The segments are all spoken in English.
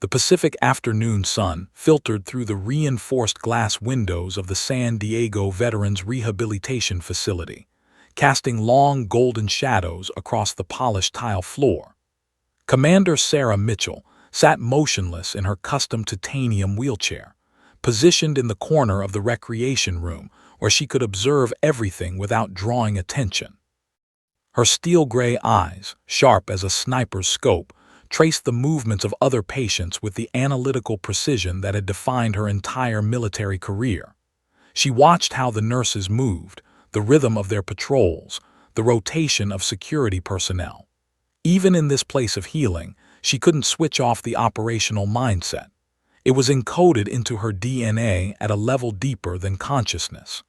The Pacific afternoon sun filtered through the reinforced glass windows of the San Diego Veterans Rehabilitation Facility, casting long golden shadows across the polished tile floor. Commander Sarah Mitchell sat motionless in her custom titanium wheelchair, positioned in the corner of the recreation room where she could observe everything without drawing attention. Her steel-gray eyes, sharp as a sniper's scope, traced the movements of other patients with the analytical precision that had defined her entire military career. She watched how the nurses moved, the rhythm of their patrols, the rotation of security personnel. Even in this place of healing, she couldn't switch off the operational mindset. It was encoded into her DNA at a level deeper than consciousness.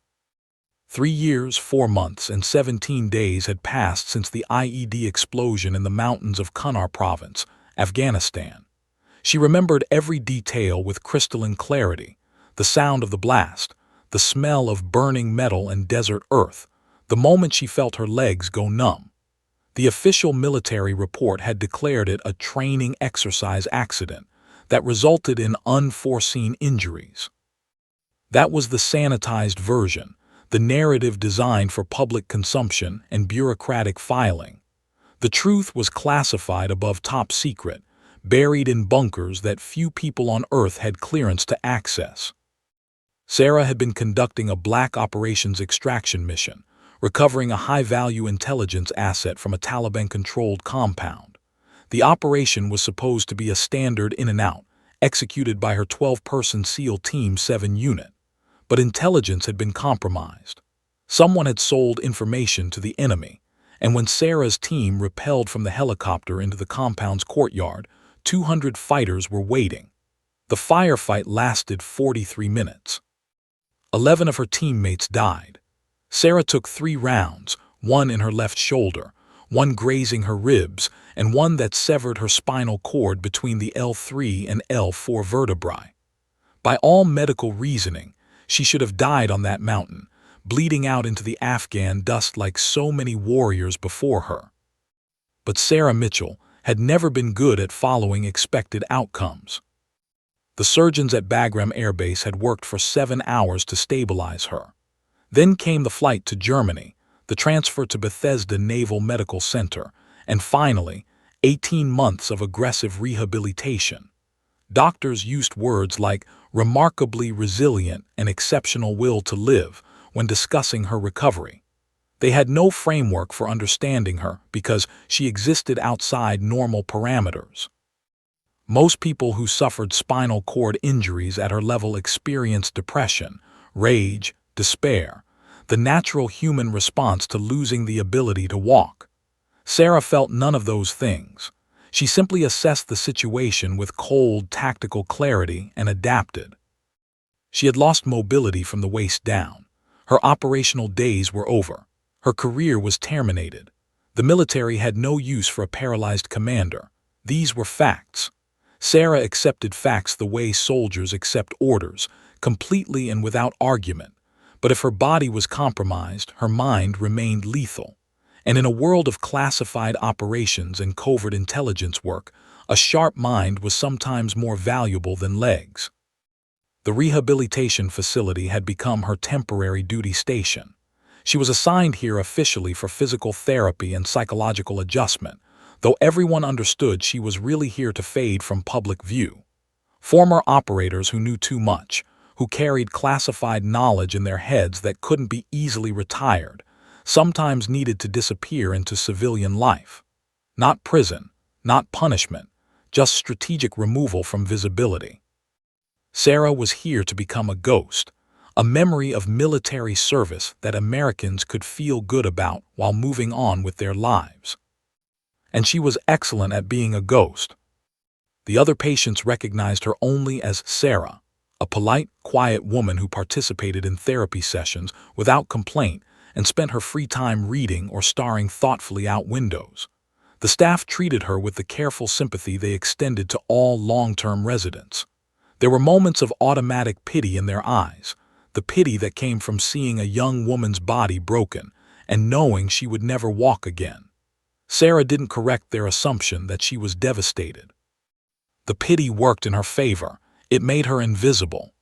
3 years, 4 months, and 17 days had passed since the IED explosion in the mountains of Kunar Province, Afghanistan. She remembered every detail with crystalline clarity: the sound of the blast, the smell of burning metal and desert earth, the moment she felt her legs go numb. The official military report had declared it a training exercise accident that resulted in unforeseen injuries. That was the sanitized version, the narrative designed for public consumption and bureaucratic filing. The truth was classified above top secret, buried in bunkers that few people on Earth had clearance to access. Sarah had been conducting a black operations extraction mission, recovering a high-value intelligence asset from a Taliban-controlled compound. The operation was supposed to be a standard in-and-out, executed by her 12-person SEAL Team 7 unit. But intelligence had been compromised. Someone had sold information to the enemy, and when Sarah's team rappelled from the helicopter into the compound's courtyard, 200 fighters were waiting. The firefight lasted 43 minutes. 11 of her teammates died. Sarah took 3 rounds, one in her left shoulder, one grazing her ribs, and one that severed her spinal cord between the L3 and L4 vertebrae. By all medical reasoning, she should have died on that mountain, bleeding out into the Afghan dust like so many warriors before her. But Sarah Mitchell had never been good at following expected outcomes. The surgeons at Bagram Air Base had worked for 7 hours to stabilize her. Then came the flight to Germany, the transfer to Bethesda Naval Medical Center, and finally, 18 months of aggressive rehabilitation. Doctors used words like remarkably resilient and exceptional will to live when discussing her recovery. They had no framework for understanding her because she existed outside normal parameters. Most people who suffered spinal cord injuries at her level experienced depression, rage, despair, the natural human response to losing the ability to walk. Sarah felt none of those things. She simply assessed the situation with cold, tactical clarity and adapted. She had lost mobility from the waist down. Her operational days were over. Her career was terminated. The military had no use for a paralyzed commander. These were facts. Sarah accepted facts the way soldiers accept orders, completely and without argument. But if her body was compromised, her mind remained lethal. And in a world of classified operations and covert intelligence work, a sharp mind was sometimes more valuable than legs. The rehabilitation facility had become her temporary duty station. She was assigned here officially for physical therapy and psychological adjustment, though everyone understood she was really here to fade from public view. Former operators who knew too much, who carried classified knowledge in their heads that couldn't be easily retired, sometimes needed to disappear into civilian life. Not prison, not punishment, just strategic removal from visibility. Sarah was here to become a ghost, a memory of military service that Americans could feel good about while moving on with their lives. And she was excellent at being a ghost. The other patients recognized her only as Sarah, a polite, quiet woman who participated in therapy sessions without complaint and spent her free time reading or staring thoughtfully out windows. The staff treated her with the careful sympathy they extended to all long-term residents. There were moments of automatic pity in their eyes, the pity that came from seeing a young woman's body broken and knowing she would never walk again. Sarah didn't correct their assumption that she was devastated. The pity worked in her favor. It made her invisible.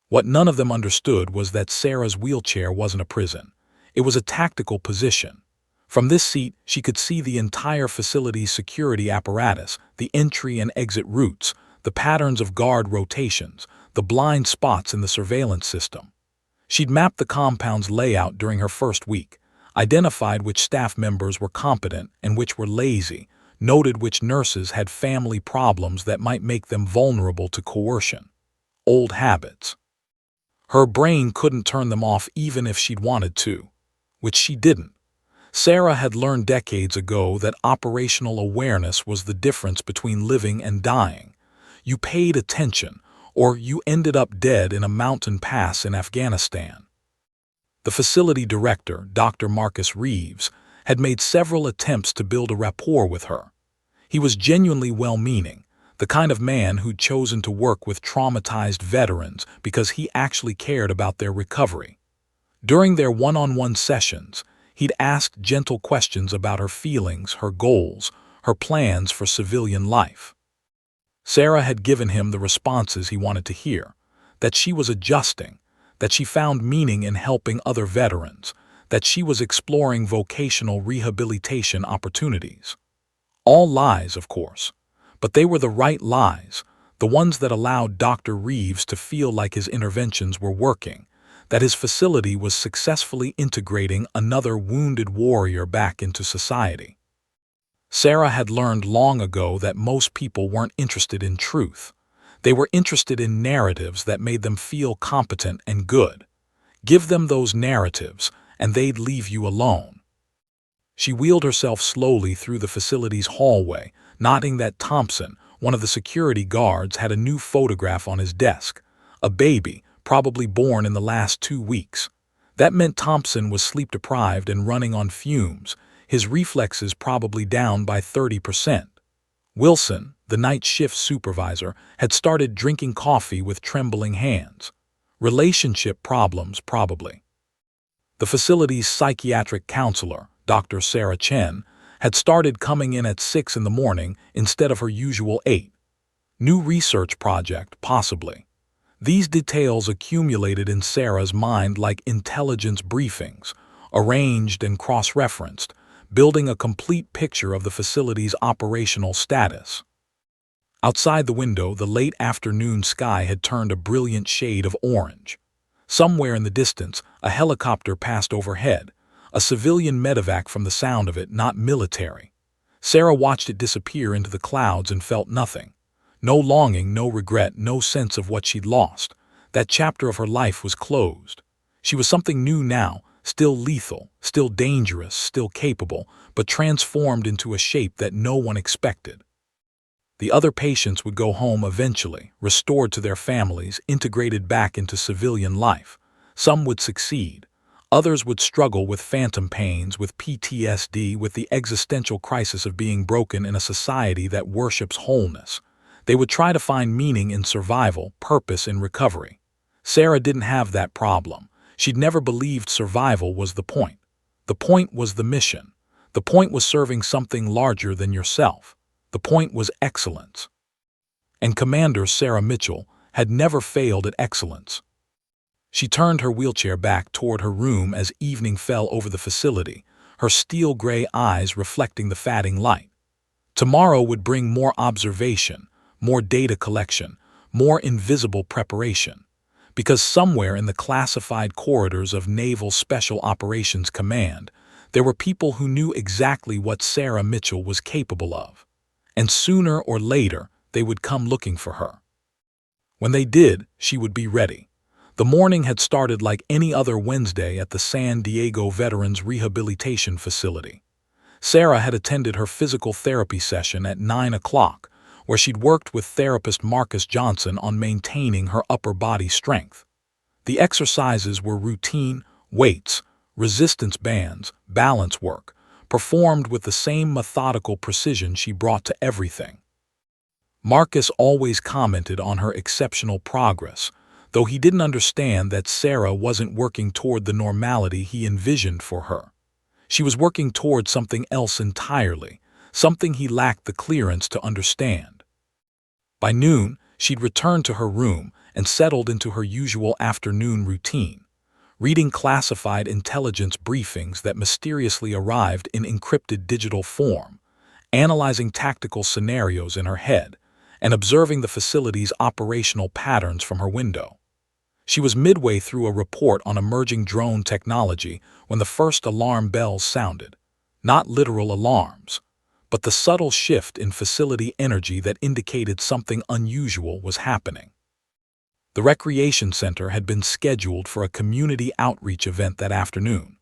What none of them understood was that Sarah's wheelchair wasn't a prison. It was a tactical position. From this seat, she could see the entire facility's security apparatus, the entry and exit routes, the patterns of guard rotations, the blind spots in the surveillance system. She'd mapped the compound's layout during her first week, identified which staff members were competent and which were lazy, noted which nurses had family problems that might make them vulnerable to coercion. Old habits. Her brain couldn't turn them off even if she'd wanted to, which she didn't. Sarah had learned decades ago that operational awareness was the difference between living and dying. You paid attention, or you ended up dead in a mountain pass in Afghanistan. The facility director, Dr. Marcus Reeves, had made several attempts to build a rapport with her. He was genuinely well-meaning, the kind of man who'd chosen to work with traumatized veterans because he actually cared about their recovery. During their one-on-one sessions, he'd asked gentle questions about her feelings, her goals, her plans for civilian life. Sarah had given him the responses he wanted to hear, that she was adjusting, that she found meaning in helping other veterans, that she was exploring vocational rehabilitation opportunities. All lies, of course, but they were the right lies, the ones that allowed Dr. Reeves to feel like his interventions were working, that his facility was successfully integrating another wounded warrior back into society. Sarah had learned long ago that most people weren't interested in truth. They were interested in narratives that made them feel competent and good. Give them those narratives, and they'd leave you alone. She wheeled herself slowly through the facility's hallway, noting that Thompson, one of the security guards, had a new photograph on his desk. A baby, probably born in the last 2 weeks. That meant Thompson was sleep-deprived and running on fumes, his reflexes probably down by 30%. Wilson, the night shift supervisor, had started drinking coffee with trembling hands. Relationship problems, probably. The facility's psychiatric counselor, Dr. Sarah Chen, had started coming in at 6 in the morning instead of her usual 8. New research project, possibly. These details accumulated in Sarah's mind like intelligence briefings, arranged and cross-referenced, building a complete picture of the facility's operational status. Outside the window, the late afternoon sky had turned a brilliant shade of orange. Somewhere in the distance, a helicopter passed overhead, a civilian medevac from the sound of it, not military. Sarah watched it disappear into the clouds and felt nothing. No longing, no regret, no sense of what she'd lost. That chapter of her life was closed. She was something new now, still lethal, still dangerous, still capable, but transformed into a shape that no one expected. The other patients would go home eventually, restored to their families, integrated back into civilian life. Some would succeed. Others would struggle with phantom pains, with PTSD, with the existential crisis of being broken in a society that worships wholeness. They would try to find meaning in survival, purpose in recovery. Sarah didn't have that problem. She'd never believed survival was the point. The point was the mission. The point was serving something larger than yourself. The point was excellence. And Commander Sarah Mitchell had never failed at excellence. She turned her wheelchair back toward her room as evening fell over the facility, her steel-gray eyes reflecting the fading light. Tomorrow would bring more observation, more data collection, more invisible preparation. Because somewhere in the classified corridors of Naval Special Operations Command, there were people who knew exactly what Sarah Mitchell was capable of. And sooner or later, they would come looking for her. When they did, she would be ready. The morning had started like any other Wednesday at the San Diego Veterans Rehabilitation Facility. Sarah had attended her physical therapy session at 9 o'clock, where she'd worked with therapist Marcus Johnson on maintaining her upper body strength. The exercises were routine, weights, resistance bands, balance work, performed with the same methodical precision she brought to everything. Marcus always commented on her exceptional progress, though he didn't understand that Sarah wasn't working toward the normality he envisioned for her. She was working toward something else entirely, something he lacked the clearance to understand. By noon, she'd returned to her room and settled into her usual afternoon routine, reading classified intelligence briefings that mysteriously arrived in encrypted digital form, analyzing tactical scenarios in her head, and observing the facility's operational patterns from her window. She was midway through a report on emerging drone technology when the first alarm bells sounded. Not literal alarms, but the subtle shift in facility energy that indicated something unusual was happening. The recreation center had been scheduled for a community outreach event that afternoon.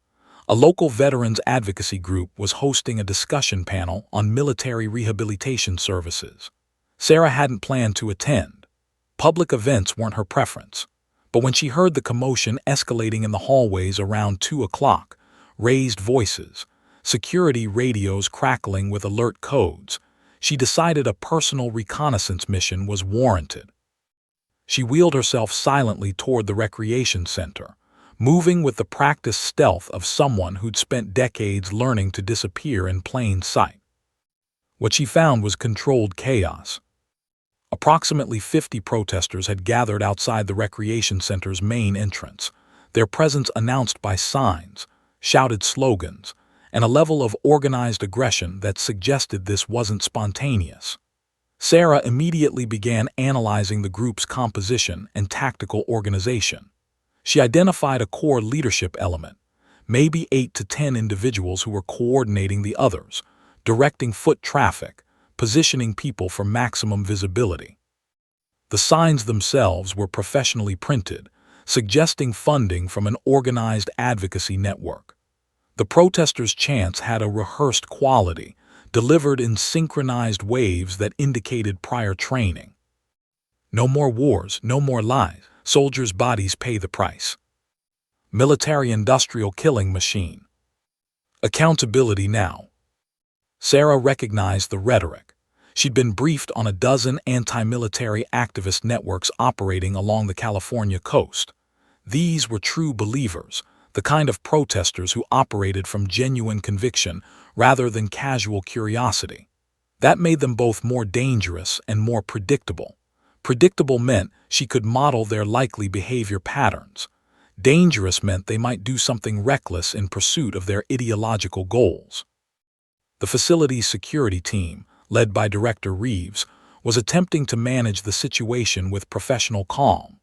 A local veterans advocacy group was hosting a discussion panel on military rehabilitation services. Sarah hadn't planned to attend. Public events weren't her preference. But when she heard the commotion escalating in the hallways around 2 o'clock, raised voices, security radios crackling with alert codes, she decided a personal reconnaissance mission was warranted. She wheeled herself silently toward the recreation center, moving with the practiced stealth of someone who'd spent decades learning to disappear in plain sight. What she found was controlled chaos. Approximately 50 protesters had gathered outside the recreation center's main entrance, their presence announced by signs, shouted slogans, and a level of organized aggression that suggested this wasn't spontaneous. Sarah immediately began analyzing the group's composition and tactical organization. She identified a core leadership element, maybe 8 to 10 individuals who were coordinating the others, directing foot traffic, positioning people for maximum visibility. The signs themselves were professionally printed, suggesting funding from an organized advocacy network. The protesters' chants had a rehearsed quality, delivered in synchronized waves that indicated prior training. No more wars, no more lies. Soldiers' bodies pay the price. Military-industrial killing machine. Accountability now. Sarah recognized the rhetoric. She'd been briefed on a dozen anti-military activist networks operating along the California coast. These were true believers, the kind of protesters who operated from genuine conviction rather than casual curiosity. That made them both more dangerous and more predictable. Predictable meant she could model their likely behavior patterns. Dangerous meant they might do something reckless in pursuit of their ideological goals. The facility's security team, led by Director Reeves, was attempting to manage the situation with professional calm.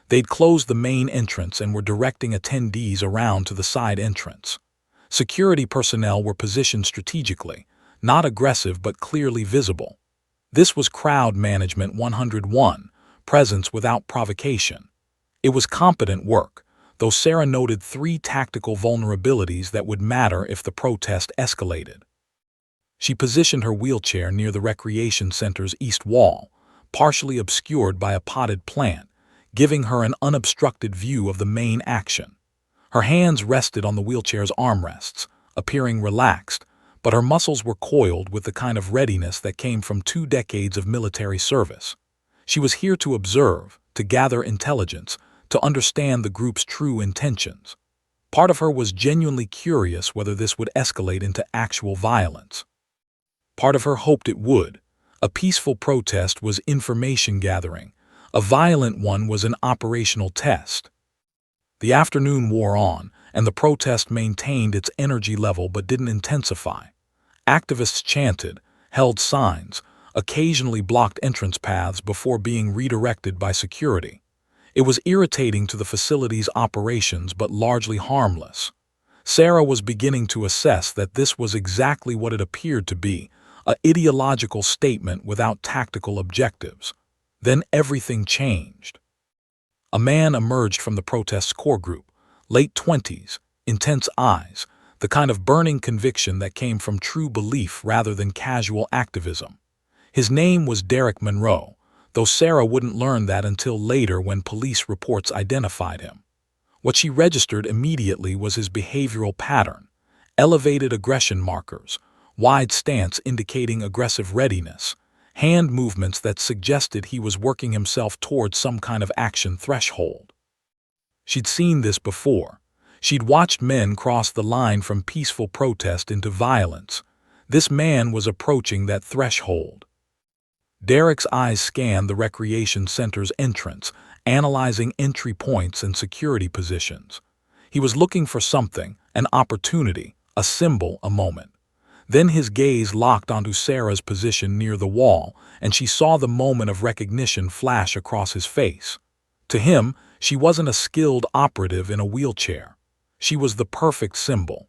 They'd closed the main entrance and were directing attendees around to the side entrance. Security personnel were positioned strategically, not aggressive but clearly visible. This was crowd management 101, presence without provocation. It was competent work, though Sarah noted 3 tactical vulnerabilities that would matter if the protest escalated. She positioned her wheelchair near the recreation center's east wall, partially obscured by a potted plant, giving her an unobstructed view of the main action. Her hands rested on the wheelchair's armrests, appearing relaxed, but her muscles were coiled with the kind of readiness that came from 2 decades of military service. She was here to observe, to gather intelligence, to understand the group's true intentions. Part of her was genuinely curious whether this would escalate into actual violence. Part of her hoped it would. A peaceful protest was information gathering. A violent one was an operational test. The afternoon wore on, and the protest maintained its energy level but didn't intensify. Activists chanted, held signs, occasionally blocked entrance paths before being redirected by security. It was irritating to the facility's operations but largely harmless. Sarah was beginning to assess that this was exactly what it appeared to be, an ideological statement without tactical objectives. Then everything changed. A man emerged from the protest's core group, late 20s, intense eyes, the kind of burning conviction that came from true belief rather than casual activism. His name was Derek Monroe, though Sarah wouldn't learn that until later when police reports identified him. What she registered immediately was his behavioral pattern: elevated aggression markers, wide stance indicating aggressive readiness, hand movements that suggested he was working himself towards some kind of action threshold. She'd seen this before. She'd watched men cross the line from peaceful protest into violence. This man was approaching that threshold. Derek's eyes scanned the recreation center's entrance, analyzing entry points and security positions. He was looking for something, an opportunity, a symbol, a moment. Then his gaze locked onto Sarah's position near the wall, and she saw the moment of recognition flash across his face. To him, she wasn't a skilled operative in a wheelchair. She was the perfect symbol.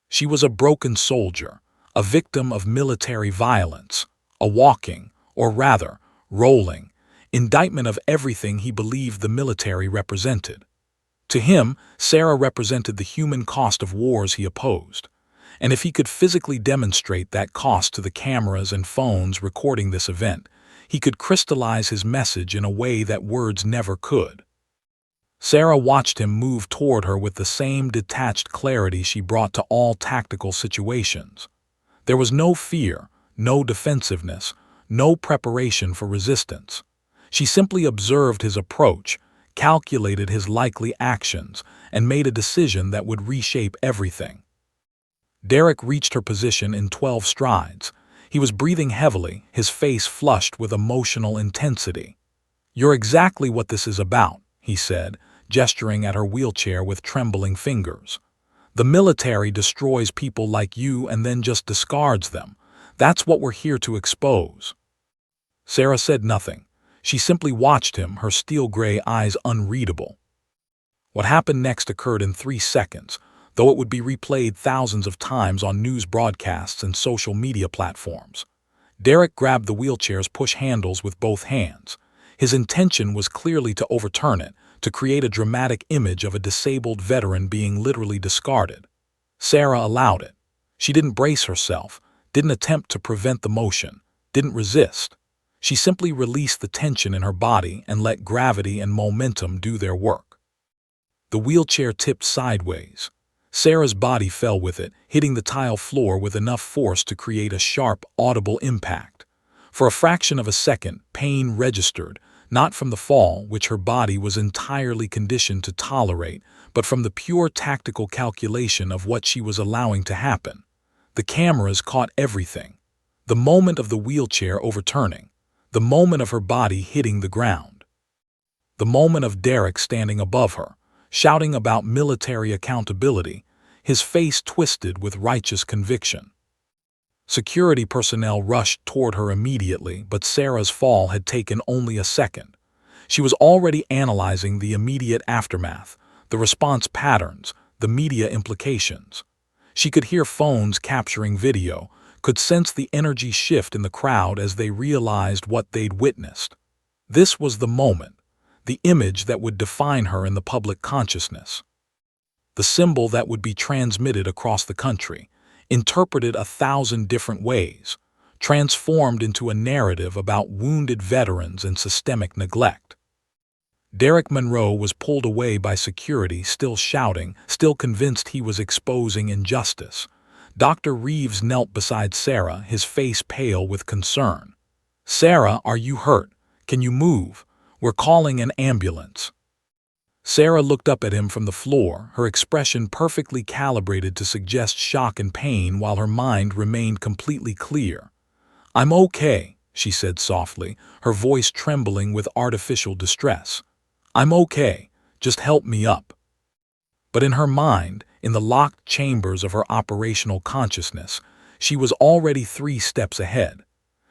She was a broken soldier, a victim of military violence, a walking, or rather, rolling, indictment of everything he believed the military represented. To him, Sarah represented the human cost of wars he opposed. And if he could physically demonstrate that cost to the cameras and phones recording this event, he could crystallize his message in a way that words never could. Sarah watched him move toward her with the same detached clarity she brought to all tactical situations. There was no fear, no defensiveness, no preparation for resistance. She simply observed his approach, calculated his likely actions, and made a decision that would reshape everything. Derek reached her position in 12 strides. He was breathing heavily, his face flushed with emotional intensity. "You're exactly what this is about," he said, gesturing at her wheelchair with trembling fingers. "The military destroys people like you and then just discards them. That's what we're here to expose." Sarah said nothing. She simply watched him, her steel-gray eyes unreadable. What happened next occurred in 3 seconds, though it would be replayed thousands of times on news broadcasts and social media platforms. Derek grabbed the wheelchair's push handles with both hands. His intention was clearly to overturn it, to create a dramatic image of a disabled veteran being literally discarded. Sarah allowed it. She didn't brace herself, didn't attempt to prevent the motion, didn't resist. She simply released the tension in her body and let gravity and momentum do their work. The wheelchair tipped sideways. Sarah's body fell with it, hitting the tile floor with enough force to create a sharp, audible impact. For a fraction of a second, pain registered, not from the fall, which her body was entirely conditioned to tolerate, but from the pure tactical calculation of what she was allowing to happen. The cameras caught everything. The moment of the wheelchair overturning. The moment of her body hitting the ground. The moment of Derek standing above her, shouting about military accountability, his face twisted with righteous conviction. Security personnel rushed toward her immediately, but Sarah's fall had taken only a second. She was already analyzing the immediate aftermath, the response patterns, the media implications. She could hear phones capturing video, could sense the energy shift in the crowd as they realized what they'd witnessed. This was the moment, the image that would define her in the public consciousness. The symbol that would be transmitted across the country, interpreted 1,000 different ways, transformed into a narrative about wounded veterans and systemic neglect. Derek Monroe was pulled away by security, still shouting, still convinced he was exposing injustice. Dr. Reeves knelt beside Sarah, his face pale with concern. "Sarah, are you hurt? Can you move? We're calling an ambulance." Sarah looked up at him from the floor, her expression perfectly calibrated to suggest shock and pain while her mind remained completely clear. "I'm okay," she said softly, her voice trembling with artificial distress. "I'm okay, just help me up." But in her mind, in the locked chambers of her operational consciousness, she was already 3 steps ahead.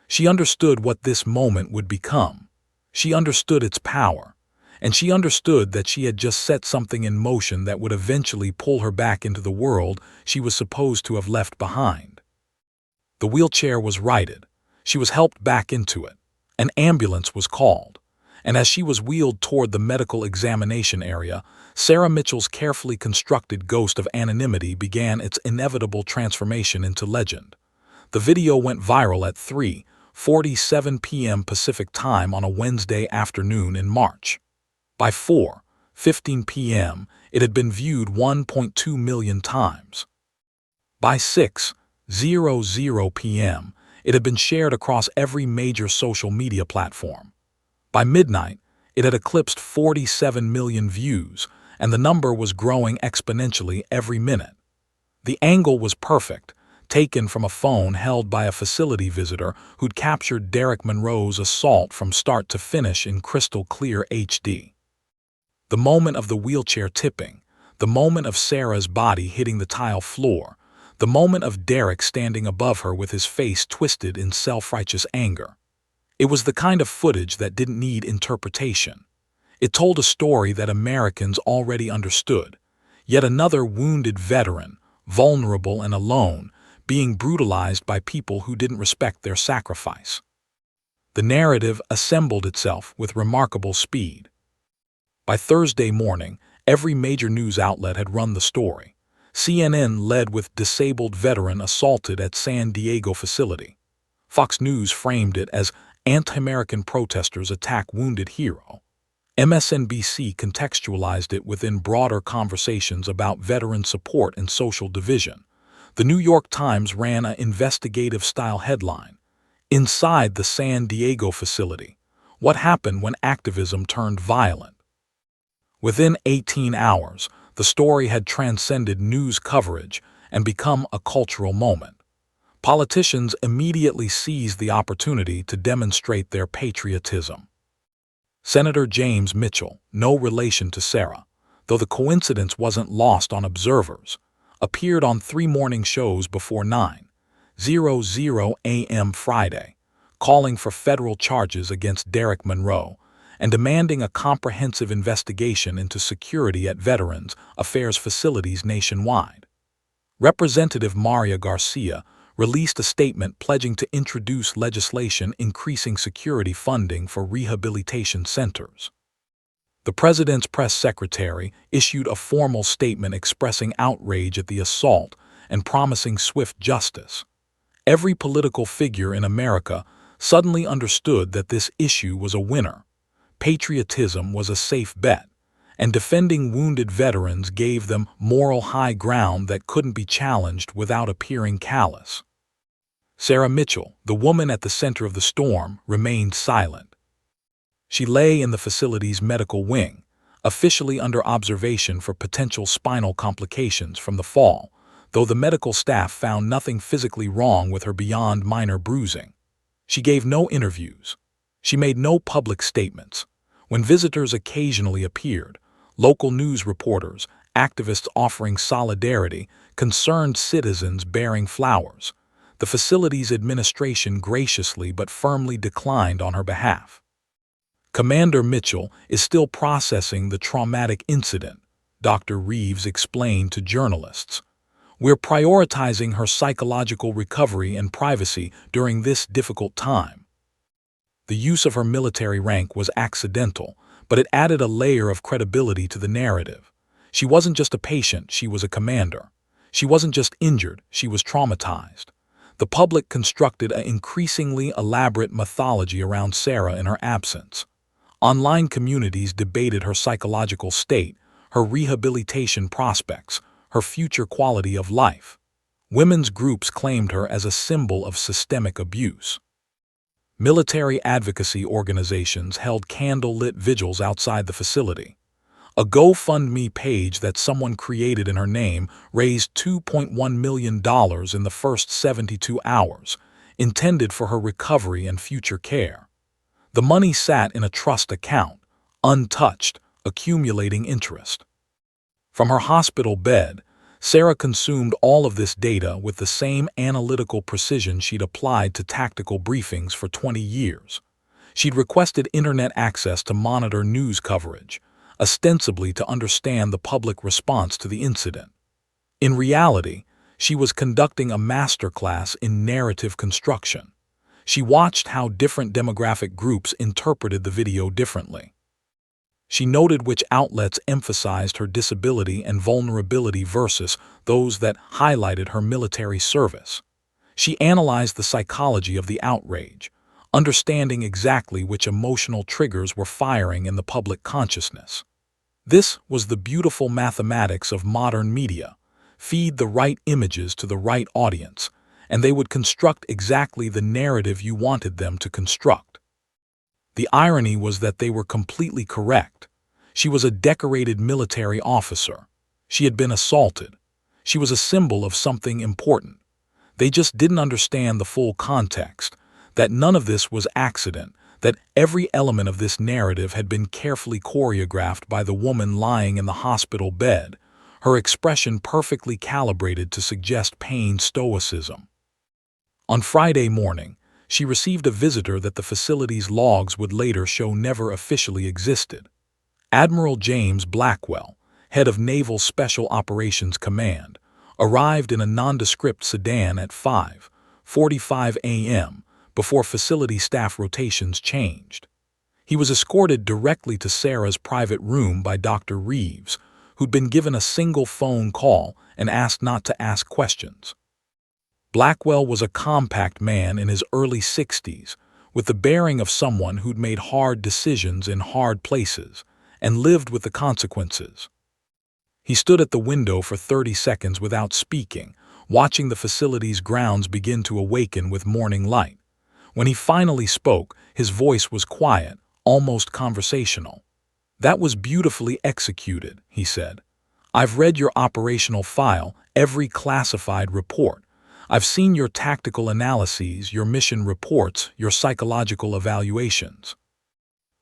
She understood what this moment would become. She understood its power. And she understood that she had just set something in motion that would eventually pull her back into the world she was supposed to have left behind. The wheelchair was righted. She was helped back into it. An ambulance was called. And as she was wheeled toward the medical examination area, Sarah Mitchell's carefully constructed ghost of anonymity began its inevitable transformation into legend. The video went viral at 3:47 p.m. Pacific Time on a Wednesday afternoon in March. By 4:15 p.m., it had been viewed 1.2 million times. By 6:00 p.m., it had been shared across every major social media platform. By midnight, it had eclipsed 47 million views, and the number was growing exponentially every minute. The angle was perfect, taken from a phone held by a facility visitor who'd captured Derek Monroe's assault from start to finish in crystal clear HD. The moment of the wheelchair tipping, the moment of Sarah's body hitting the tile floor, the moment of Derek standing above her with his face twisted in self-righteous anger. It was the kind of footage that didn't need interpretation. It told a story that Americans already understood. Yet another wounded veteran, vulnerable and alone, being brutalized by people who didn't respect their sacrifice. The narrative assembled itself with remarkable speed. By Thursday morning, every major news outlet had run the story. CNN led with disabled veteran assaulted at San Diego facility. Fox News framed it as anti-American protesters attack wounded hero. MSNBC contextualized it within broader conversations about veteran support and social division. The New York Times ran an investigative-style headline, "Inside the San Diego facility, what happened when activism turned violent?" Within 18 hours, the story had transcended news coverage and become a cultural moment. Politicians immediately seized the opportunity to demonstrate their patriotism. Senator James Mitchell, no relation to Sarah, though the coincidence wasn't lost on observers, appeared on 3 morning shows before 9:00 a.m. Friday, calling for federal charges against Derek Monroe and demanding a comprehensive investigation into security at Veterans Affairs facilities nationwide. Representative Maria Garcia released a statement pledging to introduce legislation increasing security funding for rehabilitation centers. The president's press secretary issued a formal statement expressing outrage at the assault and promising swift justice. Every political figure in America suddenly understood that this issue was a winner. Patriotism was a safe bet, and defending wounded veterans gave them moral high ground that couldn't be challenged without appearing callous. Sarah Mitchell, the woman at the center of the storm, remained silent. She lay in the facility's medical wing, officially under observation for potential spinal complications from the fall, though the medical staff found nothing physically wrong with her beyond minor bruising. She gave no interviews. She made no public statements. When visitors occasionally appeared, local news reporters, activists offering solidarity, concerned citizens bearing flowers, the facility's administration graciously but firmly declined on her behalf. Commander Mitchell is still processing the traumatic incident, Dr. Reeves explained to journalists. We're prioritizing her psychological recovery and privacy during this difficult time. The use of her military rank was accidental, but it added a layer of credibility to the narrative. She wasn't just a patient, she was a commander. She wasn't just injured, she was traumatized. The public constructed an increasingly elaborate mythology around Sarah in her absence. Online communities debated her psychological state, her rehabilitation prospects, her future quality of life. Women's groups claimed her as a symbol of systemic abuse. Military advocacy organizations held candle-lit vigils outside the facility. A GoFundMe page that someone created in her name raised $2.1 million in the first 72 hours, intended for her recovery and future care. The money sat in a trust account, untouched, accumulating interest. From her hospital bed, Sarah consumed all of this data with the same analytical precision she'd applied to tactical briefings for 20 years. She'd requested internet access to monitor news coverage, ostensibly to understand the public response to the incident. In reality, she was conducting a masterclass in narrative construction. She watched how different demographic groups interpreted the video differently. She noted which outlets emphasized her disability and vulnerability versus those that highlighted her military service. She analyzed the psychology of the outrage, understanding exactly which emotional triggers were firing in the public consciousness. This was the beautiful mathematics of modern media. Feed the right images to the right audience, and they would construct exactly the narrative you wanted them to construct. The irony was that they were completely correct. She was a decorated military officer. She had been assaulted. She was a symbol of something important. They just didn't understand the full context, that none of this was accident, that every element of this narrative had been carefully choreographed by the woman lying in the hospital bed, her expression perfectly calibrated to suggest pained stoicism. On Friday morning, she received a visitor that the facility's logs would later show never officially existed. Admiral James Blackwell, head of Naval Special Operations Command, arrived in a nondescript sedan at 5:45 a.m. before facility staff rotations changed. He was escorted directly to Sarah's private room by Dr. Reeves, who'd been given a single phone call and asked not to ask questions. Blackwell was a compact man in his early 60s, with the bearing of someone who'd made hard decisions in hard places and lived with the consequences. He stood at the window for 30 seconds without speaking, watching the facility's grounds begin to awaken with morning light. When he finally spoke, his voice was quiet, almost conversational. "That was beautifully executed," he said. "I've read your operational file, every classified report. I've seen your tactical analyses, your mission reports, your psychological evaluations.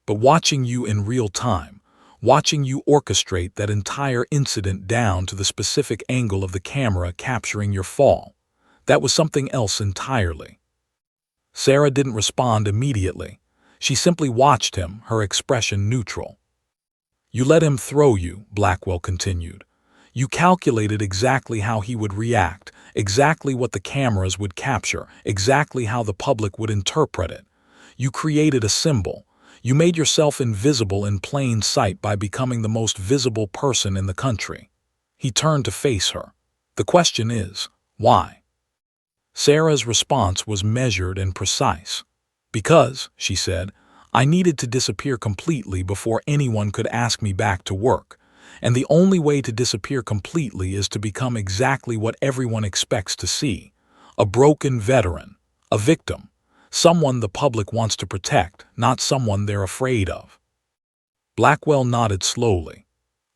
But watching you in real time, watching you orchestrate that entire incident down to the specific angle of the camera capturing your fall, that was something else entirely." Sarah didn't respond immediately. She simply watched him, her expression neutral. "You let him throw you," Blackwell continued. "You calculated exactly how he would react, exactly what the cameras would capture, exactly how the public would interpret it. You created a symbol. You made yourself invisible in plain sight by becoming the most visible person in the country." He turned to face her. "The question is, why?" Sarah's response was measured and precise. "Because," she said, "I needed to disappear completely before anyone could ask me back to work. And the only way to disappear completely is to become exactly what everyone expects to see: a broken veteran, a victim, someone the public wants to protect, not someone they're afraid of." Blackwell nodded slowly.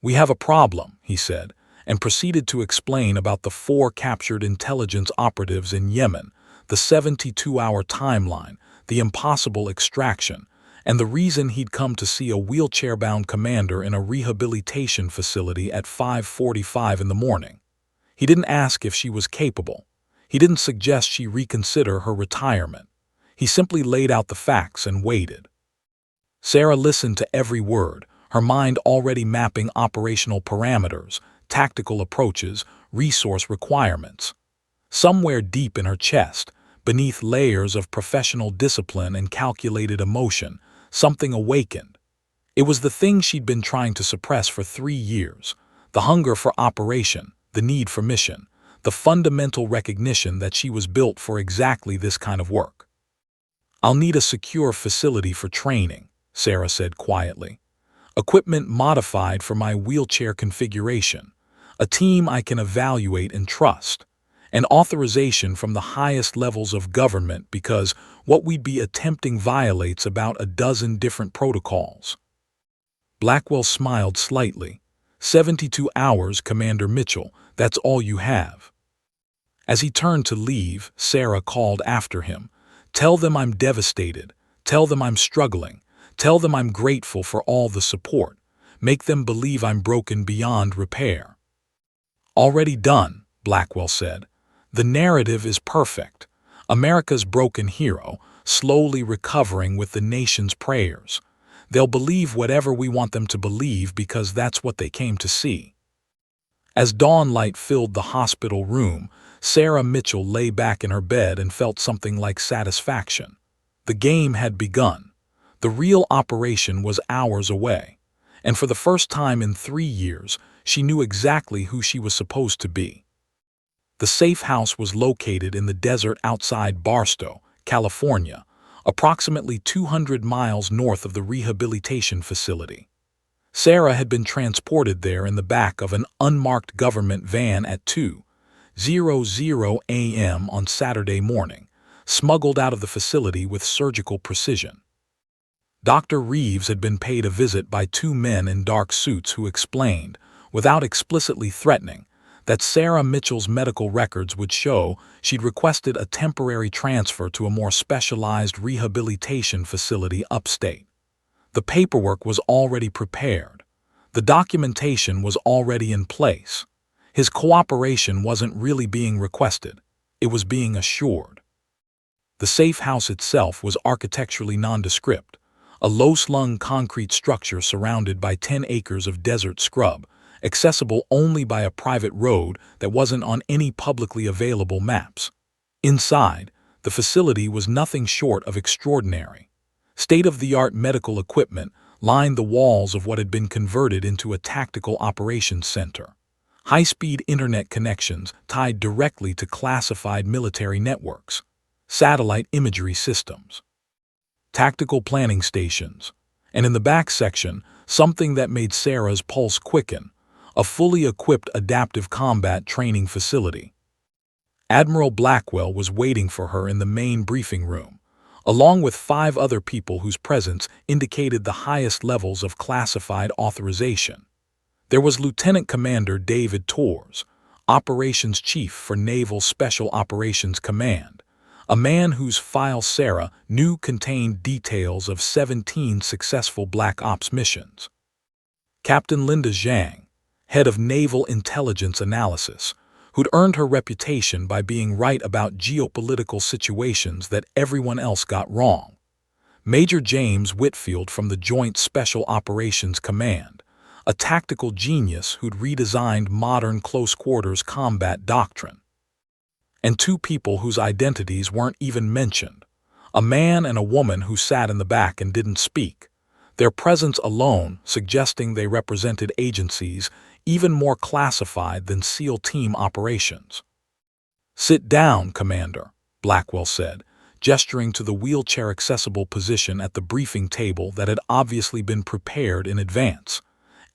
"We have a problem," he said, and proceeded to explain about the 4 captured intelligence operatives in Yemen, the 72-hour timeline, the impossible extraction, and the reason he'd come to see a wheelchair-bound commander in a rehabilitation facility at 5:45 in the morning. He didn't ask if she was capable. He didn't suggest she reconsider her retirement. He simply laid out the facts and waited. Sarah listened to every word, her mind already mapping operational parameters, tactical approaches, resource requirements. Somewhere deep in her chest, beneath layers of professional discipline and calculated emotion, something awakened. It was the thing she'd been trying to suppress for 3 years: the hunger for operation, the need for mission, the fundamental recognition that she was built for exactly this kind of work. "I'll need a secure facility for training," Sarah said quietly. "Equipment modified for my wheelchair configuration. A team I can evaluate and trust. And authorization from the highest levels of government, because what we'd be attempting violates about a dozen different protocols." Blackwell smiled slightly. 72 hours, Commander Mitchell, that's all you have." As he turned to leave, Sarah called after him. "Tell them I'm devastated. Tell them I'm struggling. Tell them I'm grateful for all the support. Make them believe I'm broken beyond repair." "Already done," Blackwell said. "The narrative is perfect. America's broken hero, slowly recovering with the nation's prayers. They'll believe whatever we want them to believe because that's what they came to see." As dawn light filled the hospital room, Sarah Mitchell lay back in her bed and felt something like satisfaction. The game had begun. The real operation was hours away. And for the first time in 3 years, she knew exactly who she was supposed to be. The safe house was located in the desert outside Barstow, California, approximately 200 miles north of the rehabilitation facility. Sarah had been transported there in the back of an unmarked government van at 2:00 a.m. on Saturday morning, smuggled out of the facility with surgical precision. Dr. Reeves had been paid a visit by 2 men in dark suits who explained, without explicitly threatening, that Sarah Mitchell's medical records would show she'd requested a temporary transfer to a more specialized rehabilitation facility upstate. The paperwork was already prepared. The documentation was already in place. His cooperation wasn't really being requested. It was being assured. The safe house itself was architecturally nondescript, a low-slung concrete structure surrounded by 10 acres of desert scrub, accessible only by a private road that wasn't on any publicly available maps. Inside, the facility was nothing short of extraordinary. State-of-the-art medical equipment lined the walls of what had been converted into a tactical operations center. High-speed internet connections tied directly to classified military networks, satellite imagery systems, tactical planning stations, and in the back section, something that made Sarah's pulse quicken, a fully equipped adaptive combat training facility. Admiral Blackwell was waiting for her in the main briefing room, along with 5 other people whose presence indicated the highest levels of classified authorization. There was Lieutenant Commander David Torres, Operations Chief for Naval Special Operations Command, a man whose file Sarah knew contained details of 17 successful Black Ops missions. Captain Linda Zhang, head of Naval Intelligence Analysis, who'd earned her reputation by being right about geopolitical situations that everyone else got wrong. Major James Whitfield from the Joint Special Operations Command, a tactical genius who'd redesigned modern close-quarters combat doctrine. And 2 people whose identities weren't even mentioned, a man and a woman who sat in the back and didn't speak, their presence alone suggesting they represented agencies even more classified than SEAL team operations. "Sit down, Commander," Blackwell said, gesturing to the wheelchair-accessible position at the briefing table that had obviously been prepared in advance.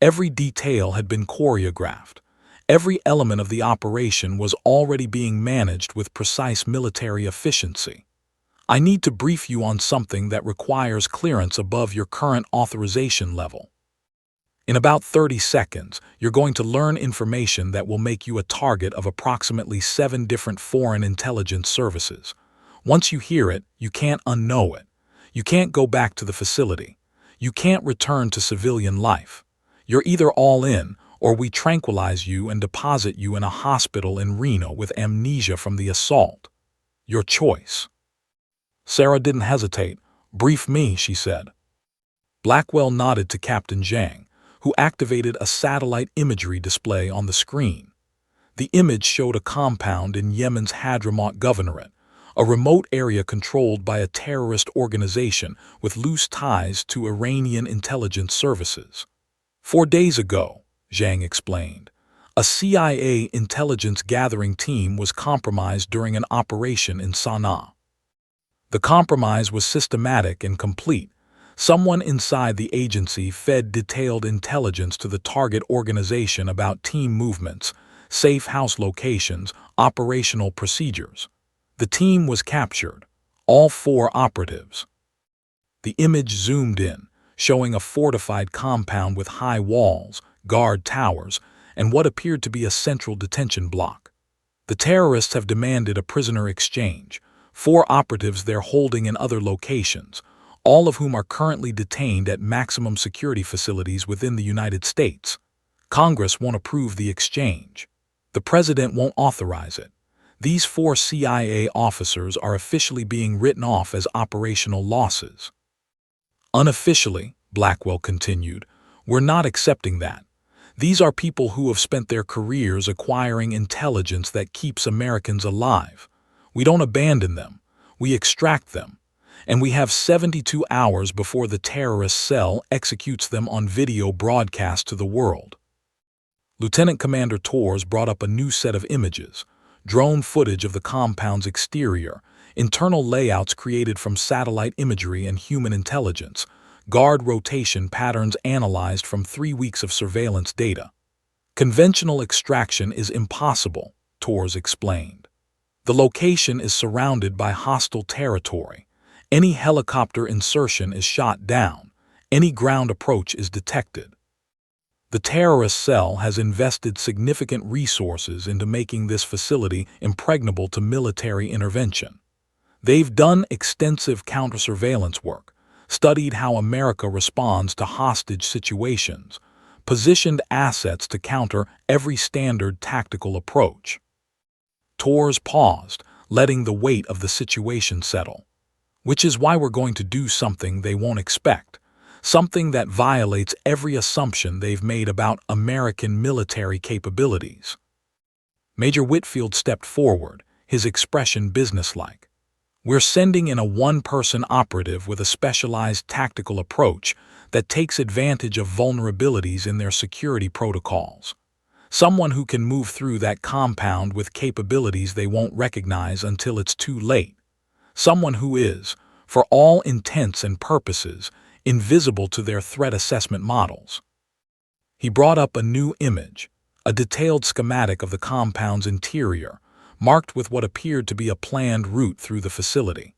Every detail had been choreographed. Every element of the operation was already being managed with precise military efficiency. "I need to brief you on something that requires clearance above your current authorization level. In about 30 seconds, you're going to learn information that will make you a target of approximately 7 different foreign intelligence services. Once you hear it, you can't unknow it. You can't go back to the facility. You can't return to civilian life. You're either all in, or we tranquilize you and deposit you in a hospital in Reno with amnesia from the assault. Your choice." Sarah didn't hesitate. "Brief me," she said. Blackwell nodded to Captain Zhang, who activated a satellite imagery display on the screen. The image showed a compound in Yemen's Hadramaut Governorate, a remote area controlled by a terrorist organization with loose ties to Iranian intelligence services. 4 days ago, Zhang explained, a CIA intelligence gathering team was compromised during an operation in Sana'a. The compromise was systematic and complete. Someone inside the agency fed detailed intelligence to the target organization about team movements, safe house locations, operational procedures. The team was captured, all 4 operatives. The image zoomed in, showing a fortified compound with high walls, guard towers, and what appeared to be a central detention block. The terrorists have demanded a prisoner exchange, 4 operatives they're holding in other locations, all of whom are currently detained at maximum security facilities within the United States. Congress won't approve the exchange. The president won't authorize it. These 4 CIA officers are officially being written off as operational losses. Unofficially, Blackwell continued, we're not accepting that. These are people who have spent their careers acquiring intelligence that keeps Americans alive. We don't abandon them. We extract them. And we have 72 hours before the terrorist cell executes them on video broadcast to the world. Lieutenant Commander Torres brought up a new set of images, drone footage of the compound's exterior, internal layouts created from satellite imagery and human intelligence, guard rotation patterns analyzed from 3 weeks of surveillance data. Conventional extraction is impossible, Torres explained. The location is surrounded by hostile territory. Any helicopter insertion is shot down. Any ground approach is detected. The terrorist cell has invested significant resources into making this facility impregnable to military intervention. They've done extensive counter-surveillance work, studied how America responds to hostage situations, positioned assets to counter every standard tactical approach. Torres paused, letting the weight of the situation settle. Which is why we're going to do something they won't expect, something that violates every assumption they've made about American military capabilities. Major Whitfield stepped forward, his expression businesslike. We're sending in a one-person operative with a specialized tactical approach that takes advantage of vulnerabilities in their security protocols. Someone who can move through that compound with capabilities they won't recognize until it's too late. Someone who is, for all intents and purposes, invisible to their threat assessment models. He brought up a new image, a detailed schematic of the compound's interior, marked with what appeared to be a planned route through the facility.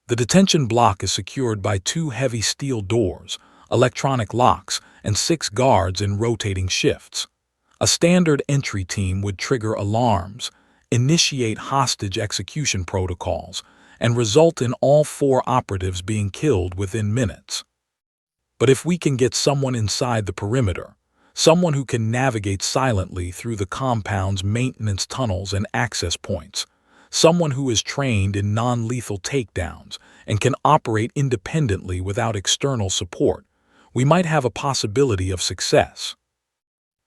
The detention block is secured by 2 heavy steel doors, electronic locks, and 6 guards in rotating shifts. A standard entry team would trigger alarms, initiate hostage execution protocols, and result in all 4 operatives being killed within minutes. But if we can get someone inside the perimeter, someone who can navigate silently through the compound's maintenance tunnels and access points, someone who is trained in non-lethal takedowns and can operate independently without external support, we might have a possibility of success.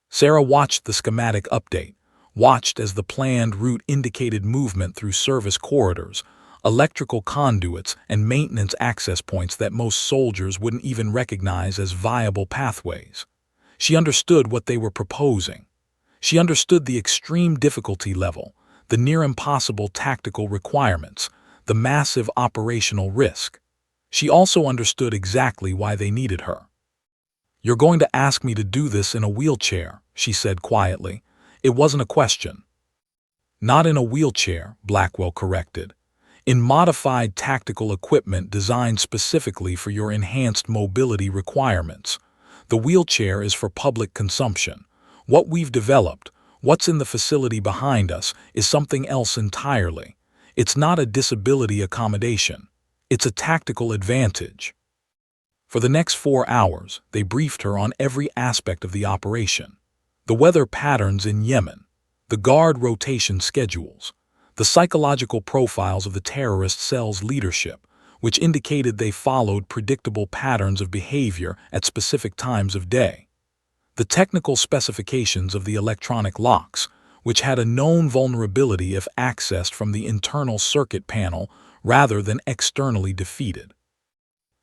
Sarah watched the schematic update, watched as the planned route indicated movement through service corridors, electrical conduits, and maintenance access points that most soldiers wouldn't even recognize as viable pathways. She understood what they were proposing. She understood the extreme difficulty level, the near-impossible tactical requirements, the massive operational risk. She also understood exactly why they needed her. "You're going to ask me to do this in a wheelchair," she said quietly. It wasn't a question. "Not in a wheelchair," Blackwell corrected. "In modified tactical equipment designed specifically for your enhanced mobility requirements. The wheelchair is for public consumption. What we've developed, what's in the facility behind us, is something else entirely. It's not a disability accommodation. It's a tactical advantage." For the next 4 hours, they briefed her on every aspect of the operation. The weather patterns in Yemen, the guard rotation schedules, the psychological profiles of the terrorist cell's leadership, which indicated they followed predictable patterns of behavior at specific times of day. The technical specifications of the electronic locks, which had a known vulnerability if accessed from the internal circuit panel rather than externally defeated.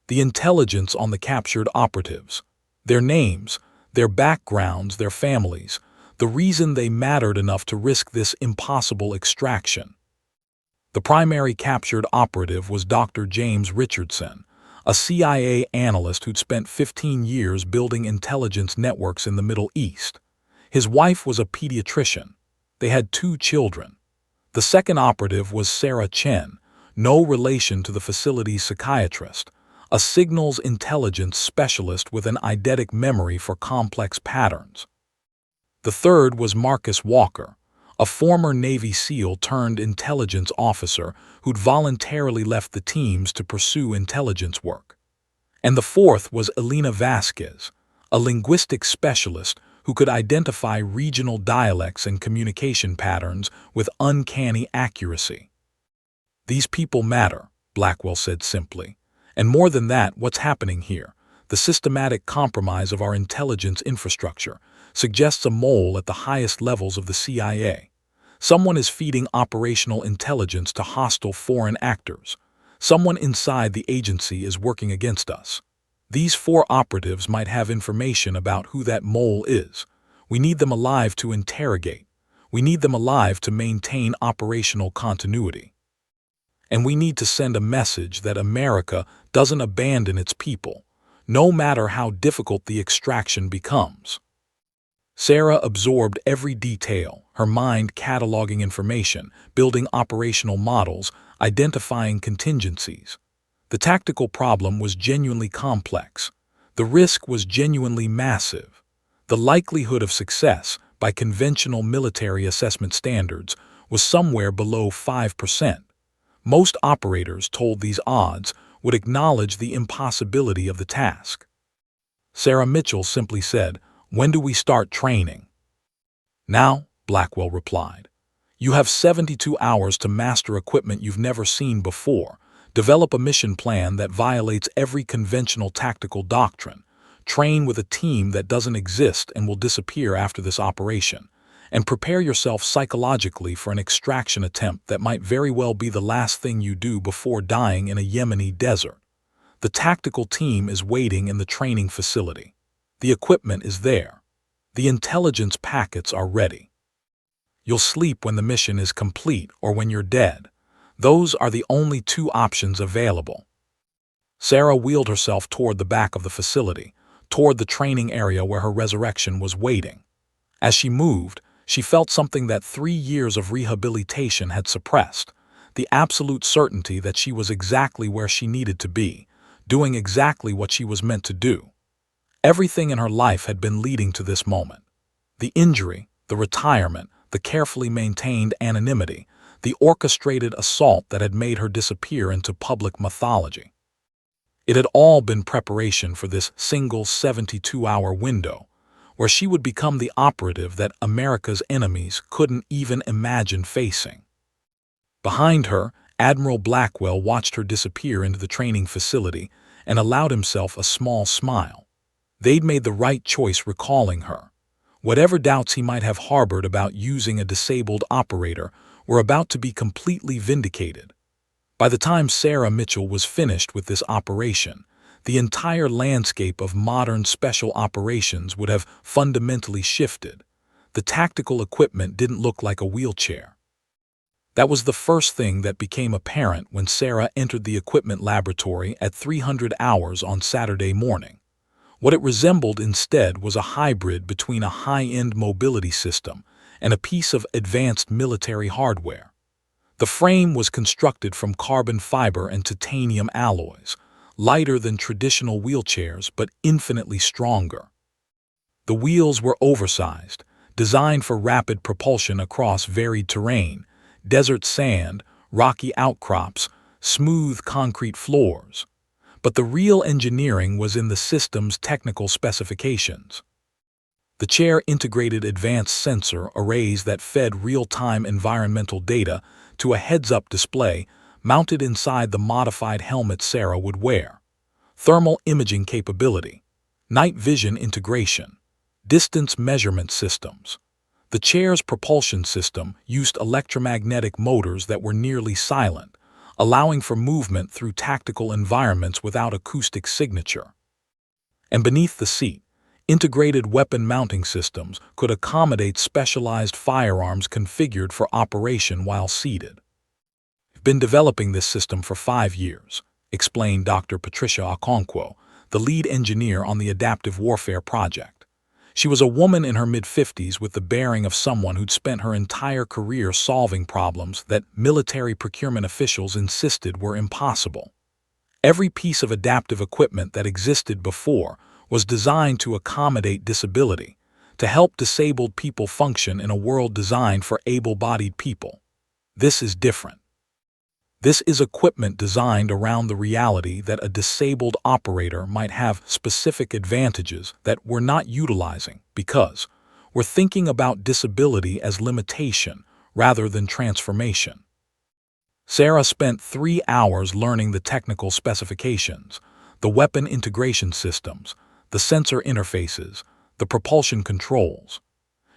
The intelligence on the captured operatives, their names, their backgrounds, their families, the reason they mattered enough to risk this impossible extraction. The primary captured operative was Dr. James Richardson, a CIA analyst who'd spent 15 years building intelligence networks in the Middle East. His wife was a pediatrician. They had 2 children. The second operative was Sarah Chen, no relation to the facility's psychiatrist, a signals intelligence specialist with an eidetic memory for complex patterns. The third was Marcus Walker, a former Navy SEAL turned intelligence officer who'd voluntarily left the teams to pursue intelligence work. And the fourth was Elena Vasquez, a linguistic specialist who could identify regional dialects and communication patterns with uncanny accuracy. "These people matter," Blackwell said simply. "And more than that, what's happening here, the systematic compromise of our intelligence infrastructure, suggests a mole at the highest levels of the CIA. Someone is feeding operational intelligence to hostile foreign actors. Someone inside the agency is working against us. These 4 operatives might have information about who that mole is. We need them alive to interrogate. We need them alive to maintain operational continuity. And we need to send a message that America doesn't abandon its people, no matter how difficult the extraction becomes." Sarah absorbed every detail, her mind cataloging information, building operational models, identifying contingencies. The tactical problem was genuinely complex. The risk was genuinely massive. The likelihood of success, by conventional military assessment standards, was somewhere below 5%. Most operators told these odds would acknowledge the impossibility of the task. Sarah Mitchell simply said, "When do we start training?" "Now," Blackwell replied. "You have 72 hours to master equipment you've never seen before, develop a mission plan that violates every conventional tactical doctrine, train with a team that doesn't exist and will disappear after this operation, and prepare yourself psychologically for an extraction attempt that might very well be the last thing you do before dying in a Yemeni desert. The tactical team is waiting in the training facility. The equipment is there. The intelligence packets are ready. You'll sleep when the mission is complete or when you're dead. Those are the only two options available." Sarah wheeled herself toward the back of the facility, toward the training area where her resurrection was waiting. As she moved, she felt something that 3 years of rehabilitation had suppressed, the absolute certainty that she was exactly where she needed to be, doing exactly what she was meant to do. Everything in her life had been leading to this moment. The injury, the retirement, the carefully maintained anonymity, the orchestrated assault that had made her disappear into public mythology. It had all been preparation for this single 72-hour window, where she would become the operative that America's enemies couldn't even imagine facing. Behind her, Admiral Blackwell watched her disappear into the training facility and allowed himself a small smile. They'd made the right choice recalling her. Whatever doubts he might have harbored about using a disabled operator were about to be completely vindicated. By the time Sarah Mitchell was finished with this operation, the entire landscape of modern special operations would have fundamentally shifted. The tactical equipment didn't look like a wheelchair. That was the first thing that became apparent when Sarah entered the equipment laboratory at 300 hours on Saturday morning. What it resembled instead was a hybrid between a high-end mobility system and a piece of advanced military hardware. The frame was constructed from carbon fiber and titanium alloys, lighter than traditional wheelchairs but infinitely stronger. The wheels were oversized, designed for rapid propulsion across varied terrain, desert sand, rocky outcrops, smooth concrete floors. But the real engineering was in the system's technical specifications. The chair integrated advanced sensor arrays that fed real-time environmental data to a heads-up display mounted inside the modified helmet Sarah would wear. Thermal imaging capability, night vision integration, distance measurement systems. The chair's propulsion system used electromagnetic motors that were nearly silent, allowing for movement through tactical environments without acoustic signature. And beneath the seat, integrated weapon mounting systems could accommodate specialized firearms configured for operation while seated. "I've been developing this system for 5 years," explained Dr. Patricia Okonkwo, the lead engineer on the Adaptive Warfare Project. She was a woman in her mid-50s with the bearing of someone who'd spent her entire career solving problems that military procurement officials insisted were impossible. Every piece of adaptive equipment that existed before was designed to accommodate disability, to help disabled people function in a world designed for able-bodied people. This is different. This is equipment designed around the reality that a disabled operator might have specific advantages that we're not utilizing because we're thinking about disability as limitation rather than transformation. Sarah spent 3 hours learning the technical specifications, the weapon integration systems, the sensor interfaces, the propulsion controls.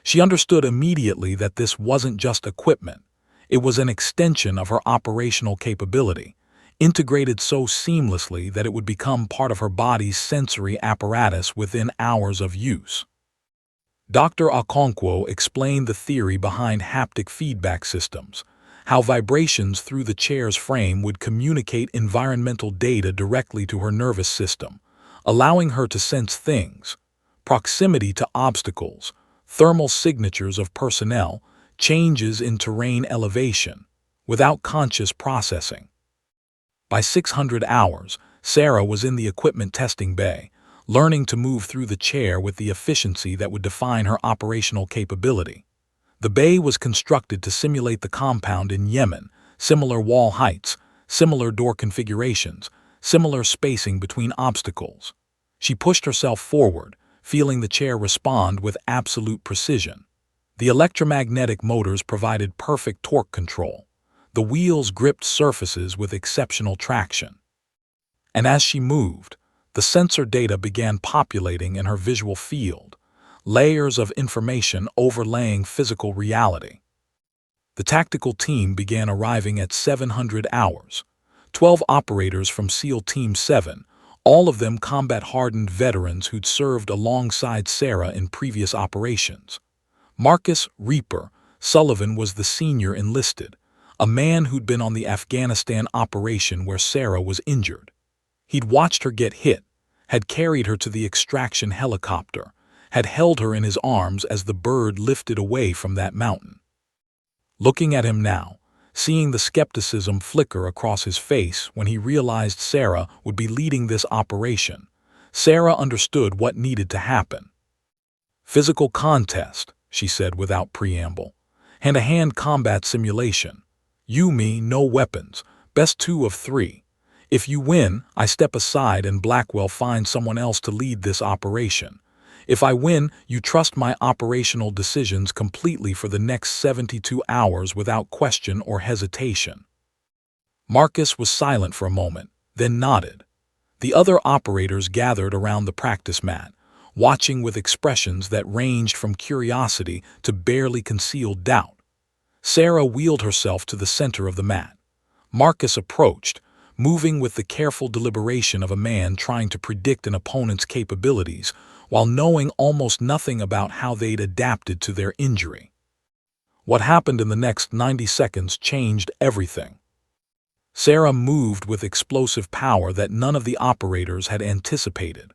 She understood immediately that this wasn't just equipment. It was an extension of her operational capability, integrated so seamlessly that it would become part of her body's sensory apparatus within hours of use. Dr. Okonkwo explained the theory behind haptic feedback systems, how vibrations through the chair's frame would communicate environmental data directly to her nervous system, allowing her to sense things: proximity to obstacles, thermal signatures of personnel, changes in terrain elevation, without conscious processing. By 600 hours, Sarah was in the equipment testing bay, learning to move through the chair with the efficiency that would define her operational capability. The bay was constructed to simulate the compound in Yemen, similar wall heights, similar door configurations, similar spacing between obstacles. She pushed herself forward, feeling the chair respond with absolute precision. The electromagnetic motors provided perfect torque control. The wheels gripped surfaces with exceptional traction. And as she moved, the sensor data began populating in her visual field, layers of information overlaying physical reality. The tactical team began arriving at 700 hours. 12 operators from SEAL Team 7, all of them combat-hardened veterans who'd served alongside Sarah in previous operations. Marcus Reaper Sullivan was the senior enlisted, a man who'd been on the Afghanistan operation where Sarah was injured. He'd watched her get hit, had carried her to the extraction helicopter, had held her in his arms as the bird lifted away from that mountain. Looking at him now, seeing the skepticism flicker across his face when he realized Sarah would be leading this operation, Sarah understood what needed to happen. Physical contest, she said without preamble. Hand-to-hand combat simulation. You, me, no weapons. Best 2 of 3. If you win, I step aside and Blackwell finds someone else to lead this operation. If I win, you trust my operational decisions completely for the next 72 hours without question or hesitation. Marcus was silent for a moment, then nodded. The other operators gathered around the practice mat, watching with expressions that ranged from curiosity to barely concealed doubt. Sarah wheeled herself to the center of the mat. Marcus approached, moving with the careful deliberation of a man trying to predict an opponent's capabilities, while knowing almost nothing about how they'd adapted to their injury. What happened in the next 90 seconds changed everything. Sarah moved with explosive power that none of the operators had anticipated.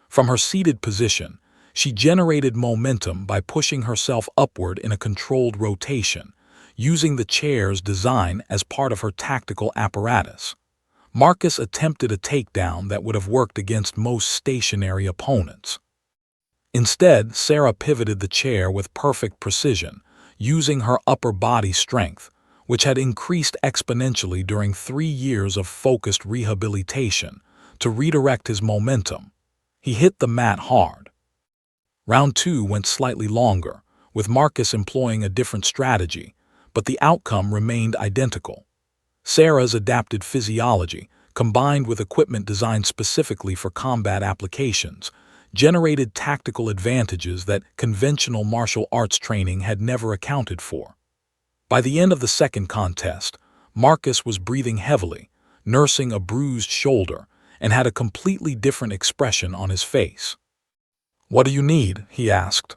From her seated position, she generated momentum by pushing herself upward in a controlled rotation, using the chair's design as part of her tactical apparatus. Marcus attempted a takedown that would have worked against most stationary opponents. Instead, Sarah pivoted the chair with perfect precision, using her upper body strength, which had increased exponentially during 3 years of focused rehabilitation, to redirect his momentum. He hit the mat hard. Round 2 went slightly longer, with Marcus employing a different strategy, but the outcome remained identical. Sarah's adapted physiology, combined with equipment designed specifically for combat applications, generated tactical advantages that conventional martial arts training had never accounted for. By the end of the second contest, Marcus was breathing heavily, nursing a bruised shoulder, and had a completely different expression on his face. "What do you need?" he asked.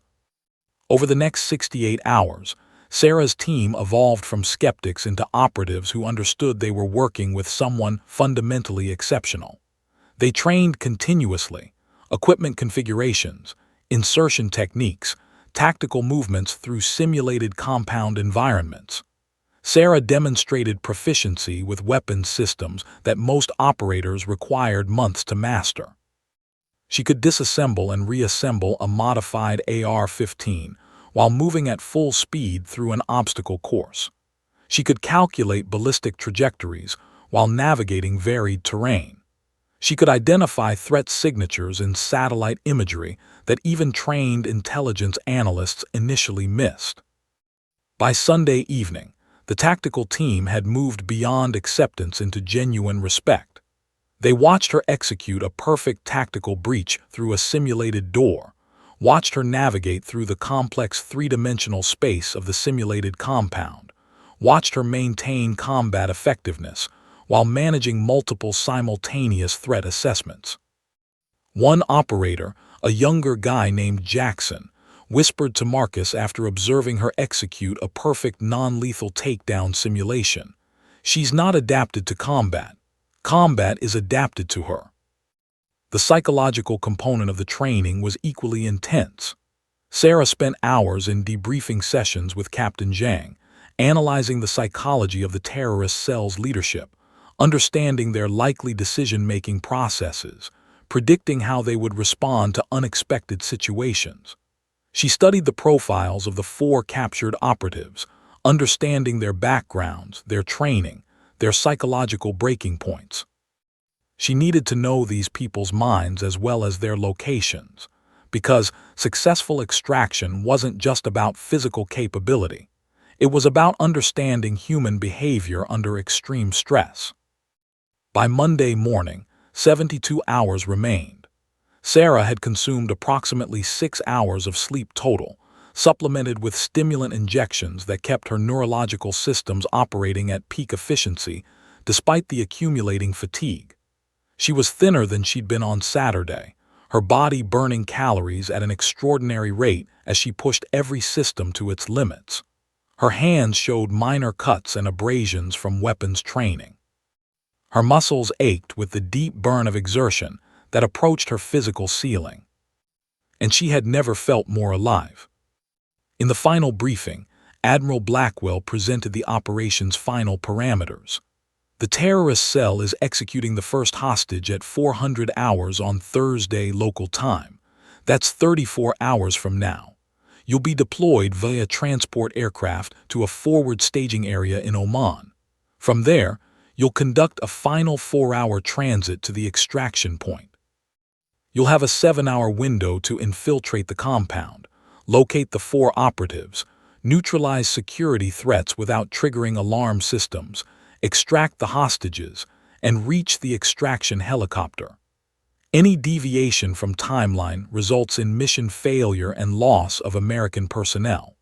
Over the next 68 hours, Sarah's team evolved from skeptics into operatives who understood they were working with someone fundamentally exceptional. They trained continuously, equipment configurations, insertion techniques, tactical movements through simulated compound environments. Sarah demonstrated proficiency with weapons systems that most operators required months to master. She could disassemble and reassemble a modified AR-15 while moving at full speed through an obstacle course. She could calculate ballistic trajectories while navigating varied terrain. She could identify threat signatures in satellite imagery that even trained intelligence analysts initially missed. By Sunday evening, the tactical team had moved beyond acceptance into genuine respect. They watched her execute a perfect tactical breach through a simulated door, watched her navigate through the complex three-dimensional space of the simulated compound, watched her maintain combat effectiveness while managing multiple simultaneous threat assessments. One operator, a younger guy named Jackson, whispered to Marcus after observing her execute a perfect non-lethal takedown simulation, "She's not adapted to combat. Combat is adapted to her." The psychological component of the training was equally intense. Sarah spent hours in debriefing sessions with Captain Zhang, analyzing the psychology of the terrorist cell's leadership, understanding their likely decision-making processes, predicting how they would respond to unexpected situations. She studied the profiles of the 4 captured operatives, understanding their backgrounds, their training, their psychological breaking points. She needed to know these people's minds as well as their locations, because successful extraction wasn't just about physical capability. It was about understanding human behavior under extreme stress. By Monday morning, 72 hours remained. Sarah had consumed approximately 6 hours of sleep total, supplemented with stimulant injections that kept her neurological systems operating at peak efficiency despite the accumulating fatigue. She was thinner than she'd been on Saturday, her body burning calories at an extraordinary rate as she pushed every system to its limits. Her hands showed minor cuts and abrasions from weapons training. Her muscles ached with the deep burn of exertion that approached her physical ceiling. And she had never felt more alive. In the final briefing, Admiral Blackwell presented the operation's final parameters. The terrorist cell is executing the first hostage at 400 hours on Thursday local time. That's 34 hours from now. You'll be deployed via transport aircraft to a forward staging area in Oman. From there, you'll conduct a final 4-hour transit to the extraction point. You'll have a 7-hour window to infiltrate the compound, locate the 4 operatives, neutralize security threats without triggering alarm systems, extract the hostages, and reach the extraction helicopter. Any deviation from timeline results in mission failure and loss of American personnel.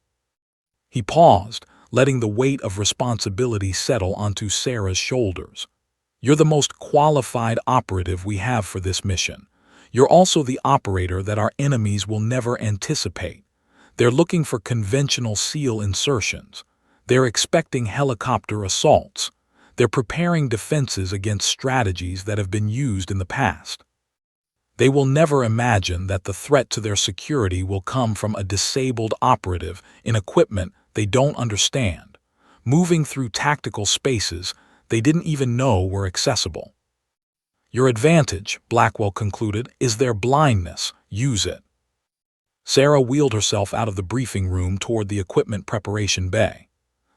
He paused, letting the weight of responsibility settle onto Sarah's shoulders. You're the most qualified operative we have for this mission. You're also the operator that our enemies will never anticipate. They're looking for conventional SEAL insertions. They're expecting helicopter assaults. They're preparing defenses against strategies that have been used in the past. They will never imagine that the threat to their security will come from a disabled operative in equipment they don't understand, moving through tactical spaces they didn't even know were accessible. Your advantage, Blackwell concluded, is their blindness. Use it. Sarah wheeled herself out of the briefing room toward the equipment preparation bay.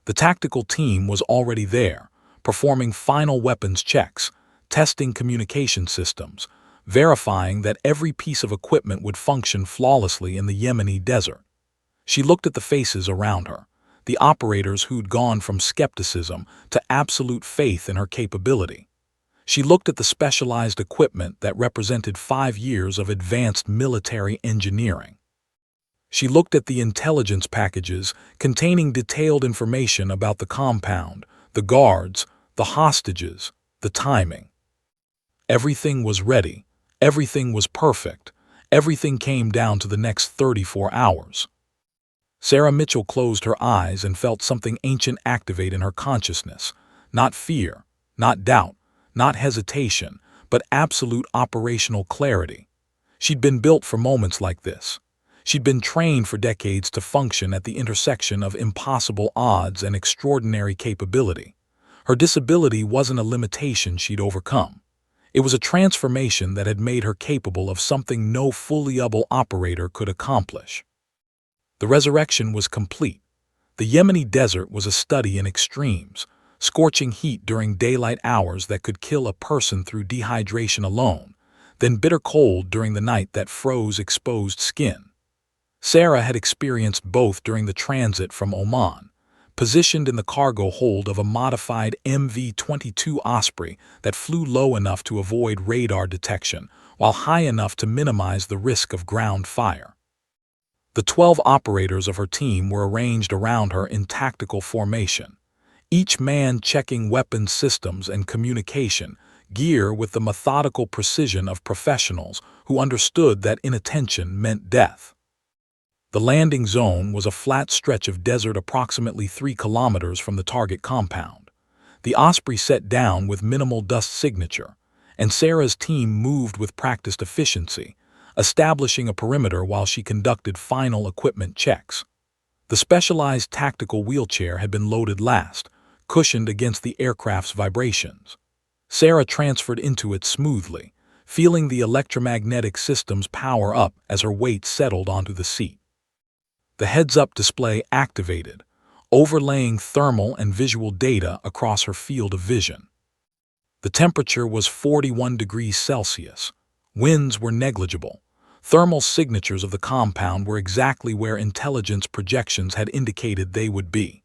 The tactical team was already there, performing final weapons checks, testing communication systems, verifying that every piece of equipment would function flawlessly in the Yemeni desert. She looked at the faces around her, the operators who'd gone from skepticism to absolute faith in her capability. She looked at the specialized equipment that represented 5 years of advanced military engineering. She looked at the intelligence packages containing detailed information about the compound, the guards, the hostages, the timing. Everything was ready. Everything was perfect. Everything came down to the next 34 hours. Sarah Mitchell closed her eyes and felt something ancient activate in her consciousness. Not fear, not doubt, not hesitation, but absolute operational clarity. She'd been built for moments like this. She'd been trained for decades to function at the intersection of impossible odds and extraordinary capability. Her disability wasn't a limitation she'd overcome. It was a transformation that had made her capable of something no fully able operator could accomplish. The resurrection was complete. The Yemeni desert was a study in extremes, scorching heat during daylight hours that could kill a person through dehydration alone, then bitter cold during the night that froze exposed skin. Sarah had experienced both during the transit from Oman, positioned in the cargo hold of a modified MV-22 Osprey that flew low enough to avoid radar detection while high enough to minimize the risk of ground fire. The 12 operators of her team were arranged around her in tactical formation, each man checking weapons systems and communication gear with the methodical precision of professionals who understood that inattention meant death. The landing zone was a flat stretch of desert approximately 3 kilometers from the target compound. The Osprey set down with minimal dust signature, and Sarah's team moved with practiced efficiency, establishing a perimeter while she conducted final equipment checks. The specialized tactical wheelchair had been loaded last, cushioned against the aircraft's vibrations. Sarah transferred into it smoothly, feeling the electromagnetic system's power up as her weight settled onto the seat. The heads-up display activated, overlaying thermal and visual data across her field of vision. The temperature was 41 degrees Celsius. Winds were negligible. Thermal signatures of the compound were exactly where intelligence projections had indicated they would be.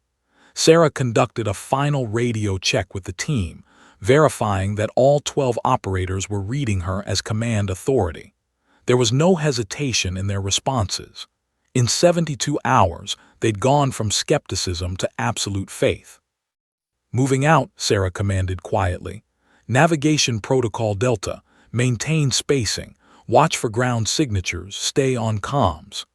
Sarah conducted a final radio check with the team, verifying that all 12 operators were reading her as command authority. There was no hesitation in their responses. In 72 hours, they'd gone from skepticism to absolute faith. "Moving out," Sarah commanded quietly. "Navigation Protocol Delta, maintain spacing, watch for ground signatures, stay on comms."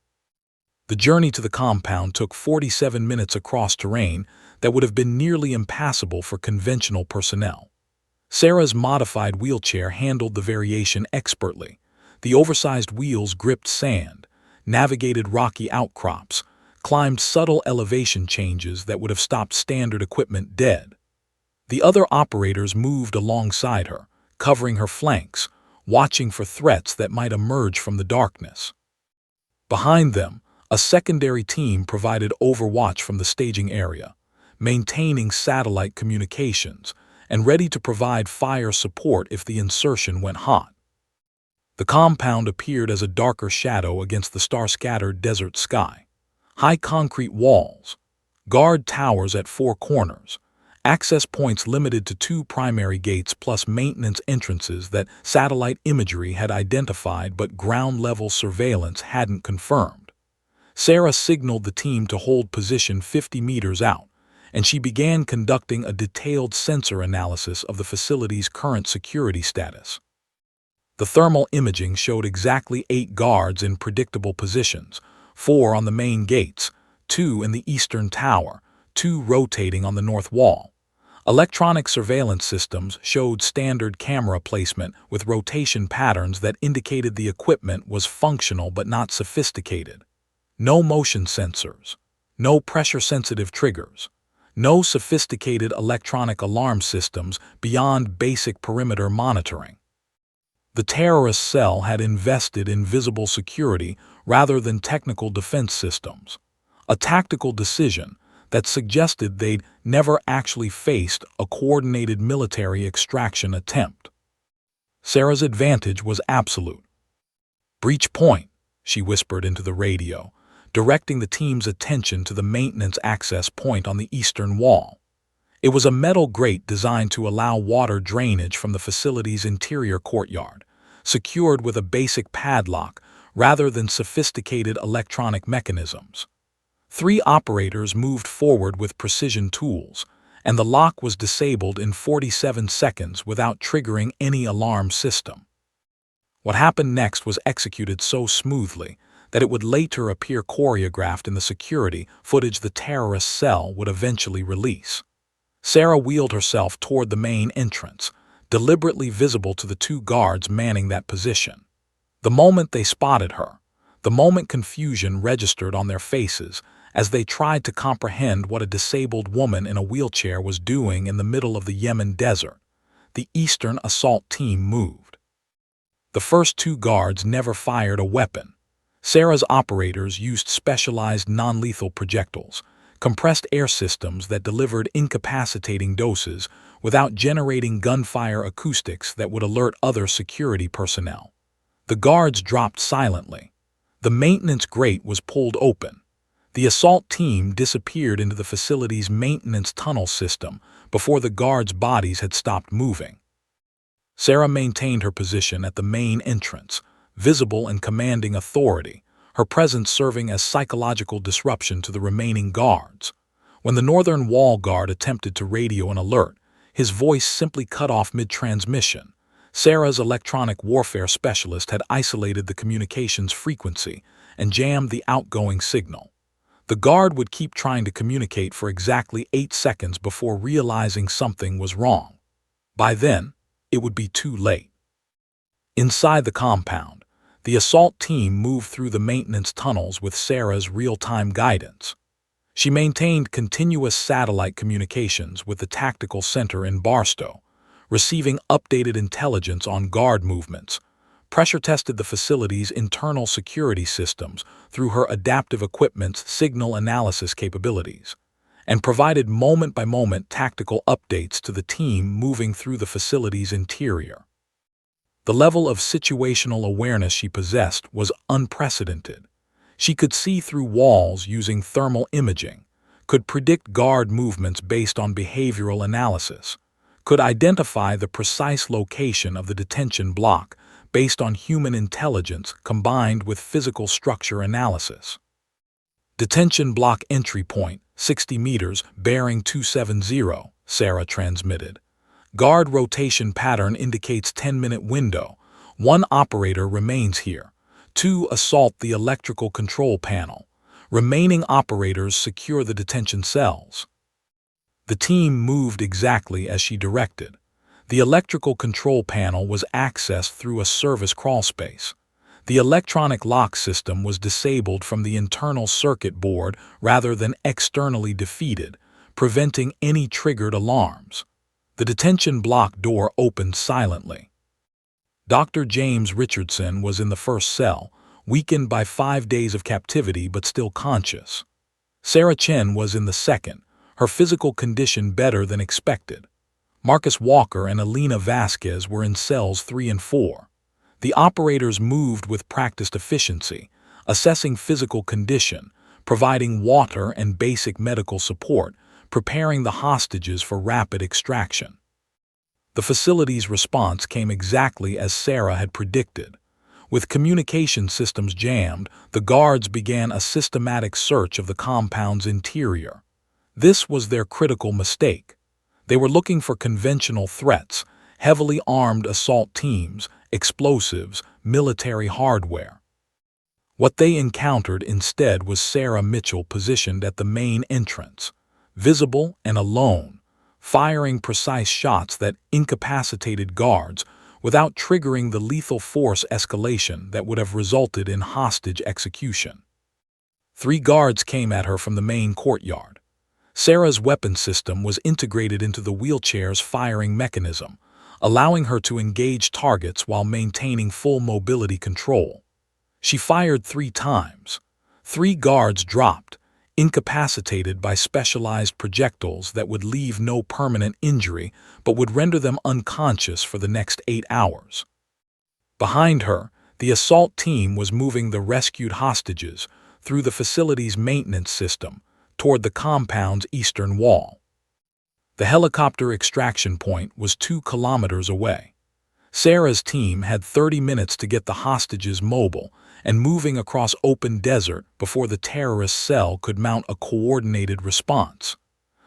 The journey to the compound took 47 minutes across terrain that would have been nearly impassable for conventional personnel. Sarah's modified wheelchair handled the variation expertly. The oversized wheels gripped sand, navigated rocky outcrops, climbed subtle elevation changes that would have stopped standard equipment dead. The other operators moved alongside her, covering her flanks, watching for threats that might emerge from the darkness. Behind them, a secondary team provided overwatch from the staging area, maintaining satellite communications and ready to provide fire support if the insertion went hot. The compound appeared as a darker shadow against the star-scattered desert sky. High concrete walls, guard towers at 4 corners, access points limited to 2 primary gates plus maintenance entrances that satellite imagery had identified but ground-level surveillance hadn't confirmed. Sarah signaled the team to hold position 50 meters out, and she began conducting a detailed sensor analysis of the facility's current security status. The thermal imaging showed exactly 8 guards in predictable positions, 4 on the main gates, 2 in the eastern tower, 2 rotating on the north wall. Electronic surveillance systems showed standard camera placement with rotation patterns that indicated the equipment was functional but not sophisticated. No motion sensors, no pressure-sensitive triggers, no sophisticated electronic alarm systems beyond basic perimeter monitoring. The terrorist cell had invested in visible security rather than technical defense systems, a tactical decision that suggested they'd never actually faced a coordinated military extraction attempt. Sarah's advantage was absolute. "Breach point," she whispered into the radio, directing the team's attention to the maintenance access point on the eastern wall. It was a metal grate designed to allow water drainage from the facility's interior courtyard, secured with a basic padlock rather than sophisticated electronic mechanisms. 3 operators moved forward with precision tools, and the lock was disabled in 47 seconds without triggering any alarm system. What happened next was executed so smoothly that it would later appear choreographed in the security footage the terrorist cell would eventually release. Sarah wheeled herself toward the main entrance, deliberately visible to the 2 guards manning that position. The moment they spotted her, the moment confusion registered on their faces as they tried to comprehend what a disabled woman in a wheelchair was doing in the middle of the Yemen desert, the Eastern assault team moved. The first 2 guards never fired a weapon. Sarah's operators used specialized non-lethal projectiles, compressed air systems that delivered incapacitating doses without generating gunfire acoustics that would alert other security personnel. The guards dropped silently. The maintenance grate was pulled open. The assault team disappeared into the facility's maintenance tunnel system before the guards' bodies had stopped moving. Sarah maintained her position at the main entrance, visible and commanding authority, her presence serving as psychological disruption to the remaining guards. When the northern wall guard attempted to radio an alert, his voice simply cut off mid-transmission. Sarah's electronic warfare specialist had isolated the communications frequency and jammed the outgoing signal. The guard would keep trying to communicate for exactly 8 seconds before realizing something was wrong. By then, it would be too late. Inside the compound, the assault team moved through the maintenance tunnels with Sarah's real-time guidance. She maintained continuous satellite communications with the tactical center in Barstow, receiving updated intelligence on guard movements, pressure-tested the facility's internal security systems through her adaptive equipment's signal analysis capabilities, and provided moment-by-moment tactical updates to the team moving through the facility's interior. The level of situational awareness she possessed was unprecedented. She could see through walls using thermal imaging, could predict guard movements based on behavioral analysis, could identify the precise location of the detention block based on human intelligence combined with physical structure analysis. Detention block entry point, 60 meters, bearing 270, Sarah transmitted. Guard rotation pattern indicates 10-minute window. 1 operator remains here. 2 assault the electrical control panel. Remaining operators secure the detention cells. The team moved exactly as she directed. The electrical control panel was accessed through a service crawlspace. The electronic lock system was disabled from the internal circuit board rather than externally defeated, preventing any triggered alarms. The detention block door opened silently. Dr. James Richardson was in the first cell, weakened by 5 days of captivity but still conscious. Sarah Chen was in the second, her physical condition better than expected. Marcus Walker and Elena Vasquez were in cells 3 and 4. The operators moved with practiced efficiency, assessing physical condition, providing water and basic medical support, preparing the hostages for rapid extraction. The facility's response came exactly as Sarah had predicted. With communication systems jammed, the guards began a systematic search of the compound's interior. This was their critical mistake. They were looking for conventional threats, heavily armed assault teams, explosives, military hardware. What they encountered instead was Sarah Mitchell positioned at the main entrance, visible and alone, firing precise shots that incapacitated guards without triggering the lethal force escalation that would have resulted in hostage execution. 3 guards came at her from the main courtyard. Sarah's weapon system was integrated into the wheelchair's firing mechanism, allowing her to engage targets while maintaining full mobility control. She fired 3 times. 3 guards dropped, incapacitated by specialized projectiles that would leave no permanent injury but would render them unconscious for the next 8 hours. Behind her, the assault team was moving the rescued hostages through the facility's maintenance system toward the compound's eastern wall. The helicopter extraction point was 2 kilometers away. Sarah's team had 30 minutes to get the hostages mobile and moving across open desert before the terrorist cell could mount a coordinated response.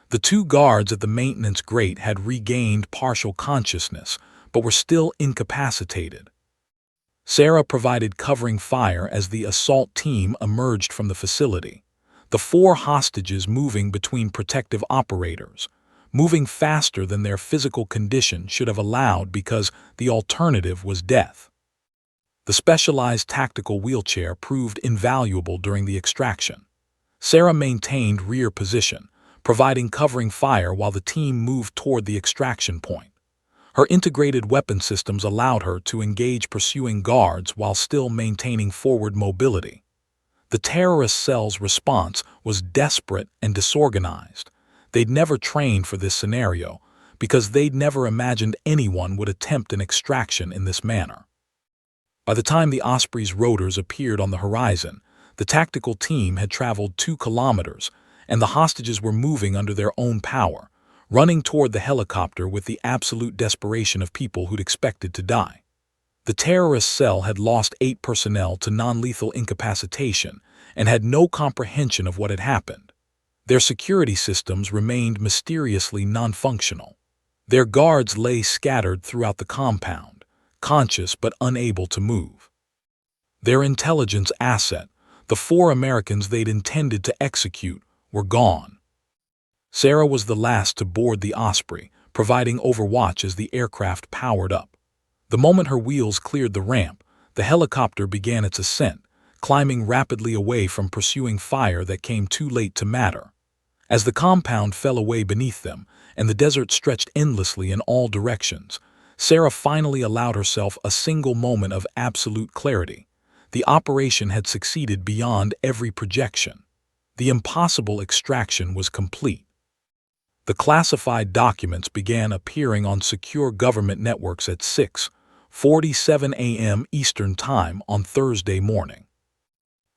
The 2 guards at the maintenance grate had regained partial consciousness, but were still incapacitated. Sarah provided covering fire as the assault team emerged from the facility, the 4 hostages moving between protective operators, moving faster than their physical condition should have allowed because the alternative was death. The specialized tactical wheelchair proved invaluable during the extraction. Sarah maintained rear position, providing covering fire while the team moved toward the extraction point. Her integrated weapon systems allowed her to engage pursuing guards while still maintaining forward mobility. The terrorist cell's response was desperate and disorganized. They'd never trained for this scenario because they'd never imagined anyone would attempt an extraction in this manner. By the time the Osprey's rotors appeared on the horizon, the tactical team had traveled 2 kilometers, and the hostages were moving under their own power, running toward the helicopter with the absolute desperation of people who'd expected to die. The terrorist cell had lost 8 personnel to non-lethal incapacitation and had no comprehension of what had happened. Their security systems remained mysteriously non-functional. Their guards lay scattered throughout the compound, conscious but unable to move. Their intelligence asset, the 4 Americans they'd intended to execute, were gone. Sarah was the last to board the Osprey, providing overwatch as the aircraft powered up. The moment her wheels cleared the ramp, the helicopter began its ascent, climbing rapidly away from pursuing fire that came too late to matter. As the compound fell away beneath them and the desert stretched endlessly in all directions, Sarah finally allowed herself a single moment of absolute clarity. The operation had succeeded beyond every projection. The impossible extraction was complete. The classified documents began appearing on secure government networks at 6:47 a.m. Eastern Time on Thursday morning.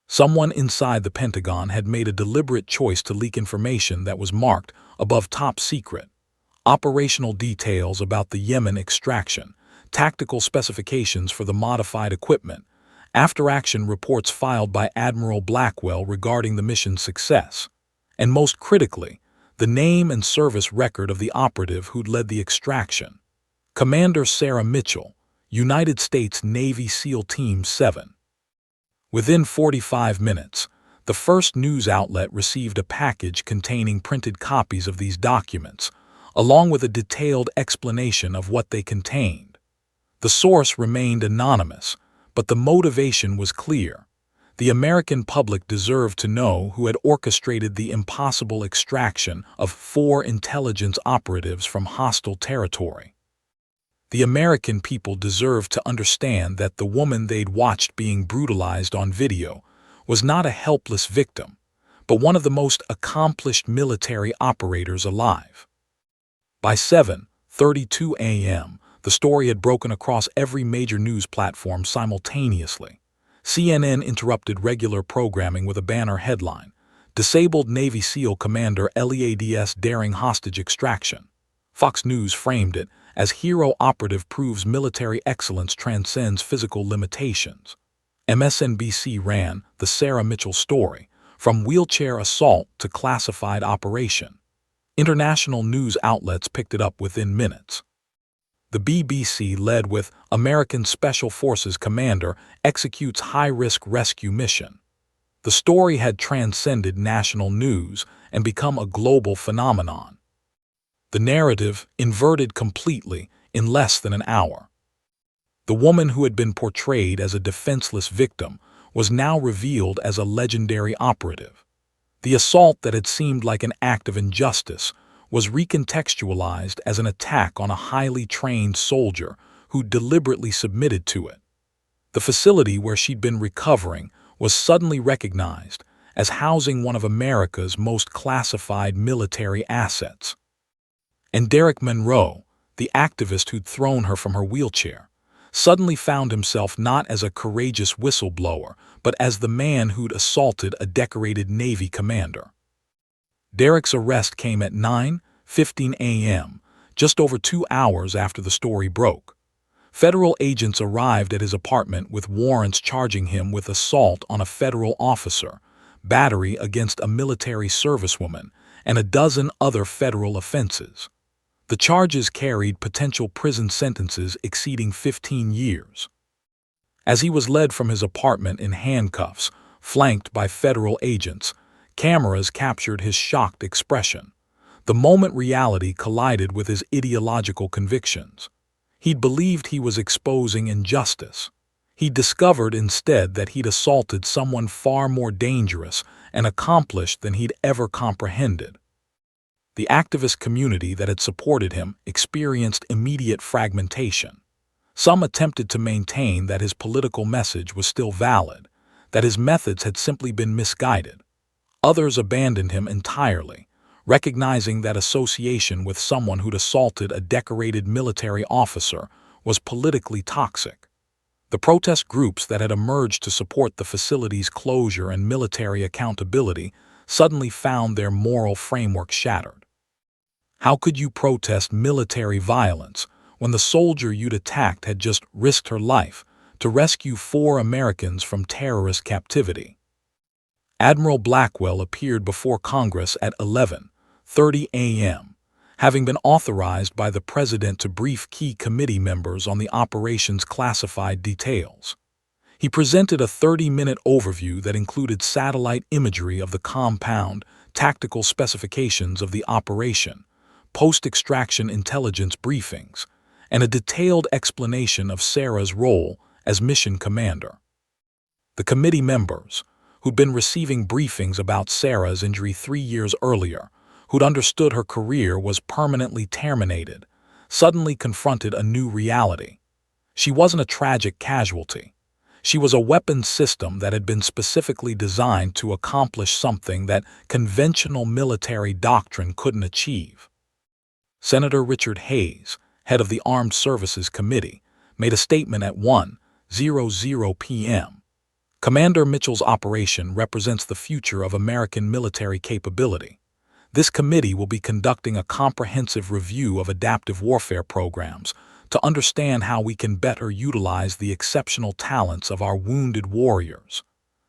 Someone inside the Pentagon had made a deliberate choice to leak information that was marked above top secret. Operational details about the Yemen extraction, tactical specifications for the modified equipment, after-action reports filed by Admiral Blackwell regarding the mission's success, and most critically, the name and service record of the operative who'd led the extraction. Commander Sarah Mitchell, United States Navy SEAL Team 7. Within 45 minutes, the first news outlet received a package containing printed copies of these documents, along with a detailed explanation of what they contained. The source remained anonymous, but the motivation was clear. The American public deserved to know who had orchestrated the impossible extraction of 4 intelligence operatives from hostile territory. The American people deserved to understand that the woman they'd watched being brutalized on video was not a helpless victim, but one of the most accomplished military operators alive. By 7:32 a.m., the story had broken across every major news platform simultaneously. CNN interrupted regular programming with a banner headline, "Disabled Navy SEAL Commander LEAD's Daring Hostage Extraction." Fox News framed it as "Hero Operative Proves Military Excellence Transcends Physical Limitations." MSNBC ran the Sarah Mitchell story, from wheelchair assault to classified operation. International news outlets picked it up within minutes. The BBC led with "American Special Forces Commander Executes High-Risk Rescue Mission." The story had transcended national news and become a global phenomenon. The narrative inverted completely in less than an hour. The woman who had been portrayed as a defenseless victim was now revealed as a legendary operative. The assault that had seemed like an act of injustice was recontextualized as an attack on a highly trained soldier who deliberately submitted to it. The facility where she'd been recovering was suddenly recognized as housing one of America's most classified military assets. And Derek Monroe, the activist who'd thrown her from her wheelchair, suddenly found himself not as a courageous whistleblower, but as the man who'd assaulted a decorated Navy commander. Derek's arrest came at 9:15 a.m., just over 2 hours after the story broke. Federal agents arrived at his apartment with warrants charging him with assault on a federal officer, battery against a military servicewoman, and a dozen other federal offenses. The charges carried potential prison sentences exceeding 15 years. As he was led from his apartment in handcuffs, flanked by federal agents, cameras captured his shocked expression. The moment reality collided with his ideological convictions. He'd believed he was exposing injustice. He discovered instead that he'd assaulted someone far more dangerous and accomplished than he'd ever comprehended. The activist community that had supported him experienced immediate fragmentation. Some attempted to maintain that his political message was still valid, that his methods had simply been misguided. Others abandoned him entirely, recognizing that association with someone who'd assaulted a decorated military officer was politically toxic. The protest groups that had emerged to support the facility's closure and military accountability suddenly found their moral framework shattered. How could you protest military violence when the soldier you'd attacked had just risked her life to rescue 4 Americans from terrorist captivity? Admiral Blackwell appeared before Congress at 11:30 a.m., having been authorized by the President to brief key committee members on the operation's classified details. He presented a 30-minute overview that included satellite imagery of the compound, tactical specifications of the operation, post-extraction intelligence briefings, and a detailed explanation of Sarah's role as mission commander. The committee members, who'd been receiving briefings about Sarah's injury 3 years earlier, who'd understood her career was permanently terminated, suddenly confronted a new reality. She wasn't a tragic casualty. She was a weapons system that had been specifically designed to accomplish something that conventional military doctrine couldn't achieve. Senator Richard Hayes, head of the Armed Services Committee, made a statement at 1:00 p.m. Commander Mitchell's operation represents the future of American military capability. This committee will be conducting a comprehensive review of adaptive warfare programs to understand how we can better utilize the exceptional talents of our wounded warriors.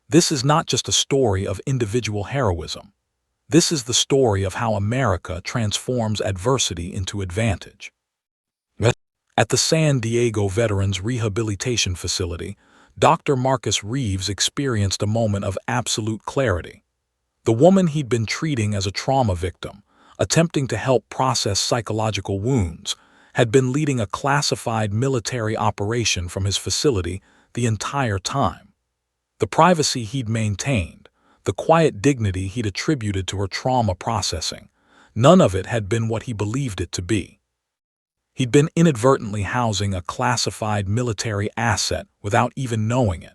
This is not just a story of individual heroism. This is the story of how America transforms adversity into advantage. At the San Diego Veterans Rehabilitation Facility, Dr. Marcus Reeves experienced a moment of absolute clarity. The woman he'd been treating as a trauma victim, attempting to help process psychological wounds, had been leading a classified military operation from his facility the entire time. The privacy he'd maintained, the quiet dignity he'd attributed to her trauma processing, none of it had been what he believed it to be. He'd been inadvertently housing a classified military asset without even knowing it.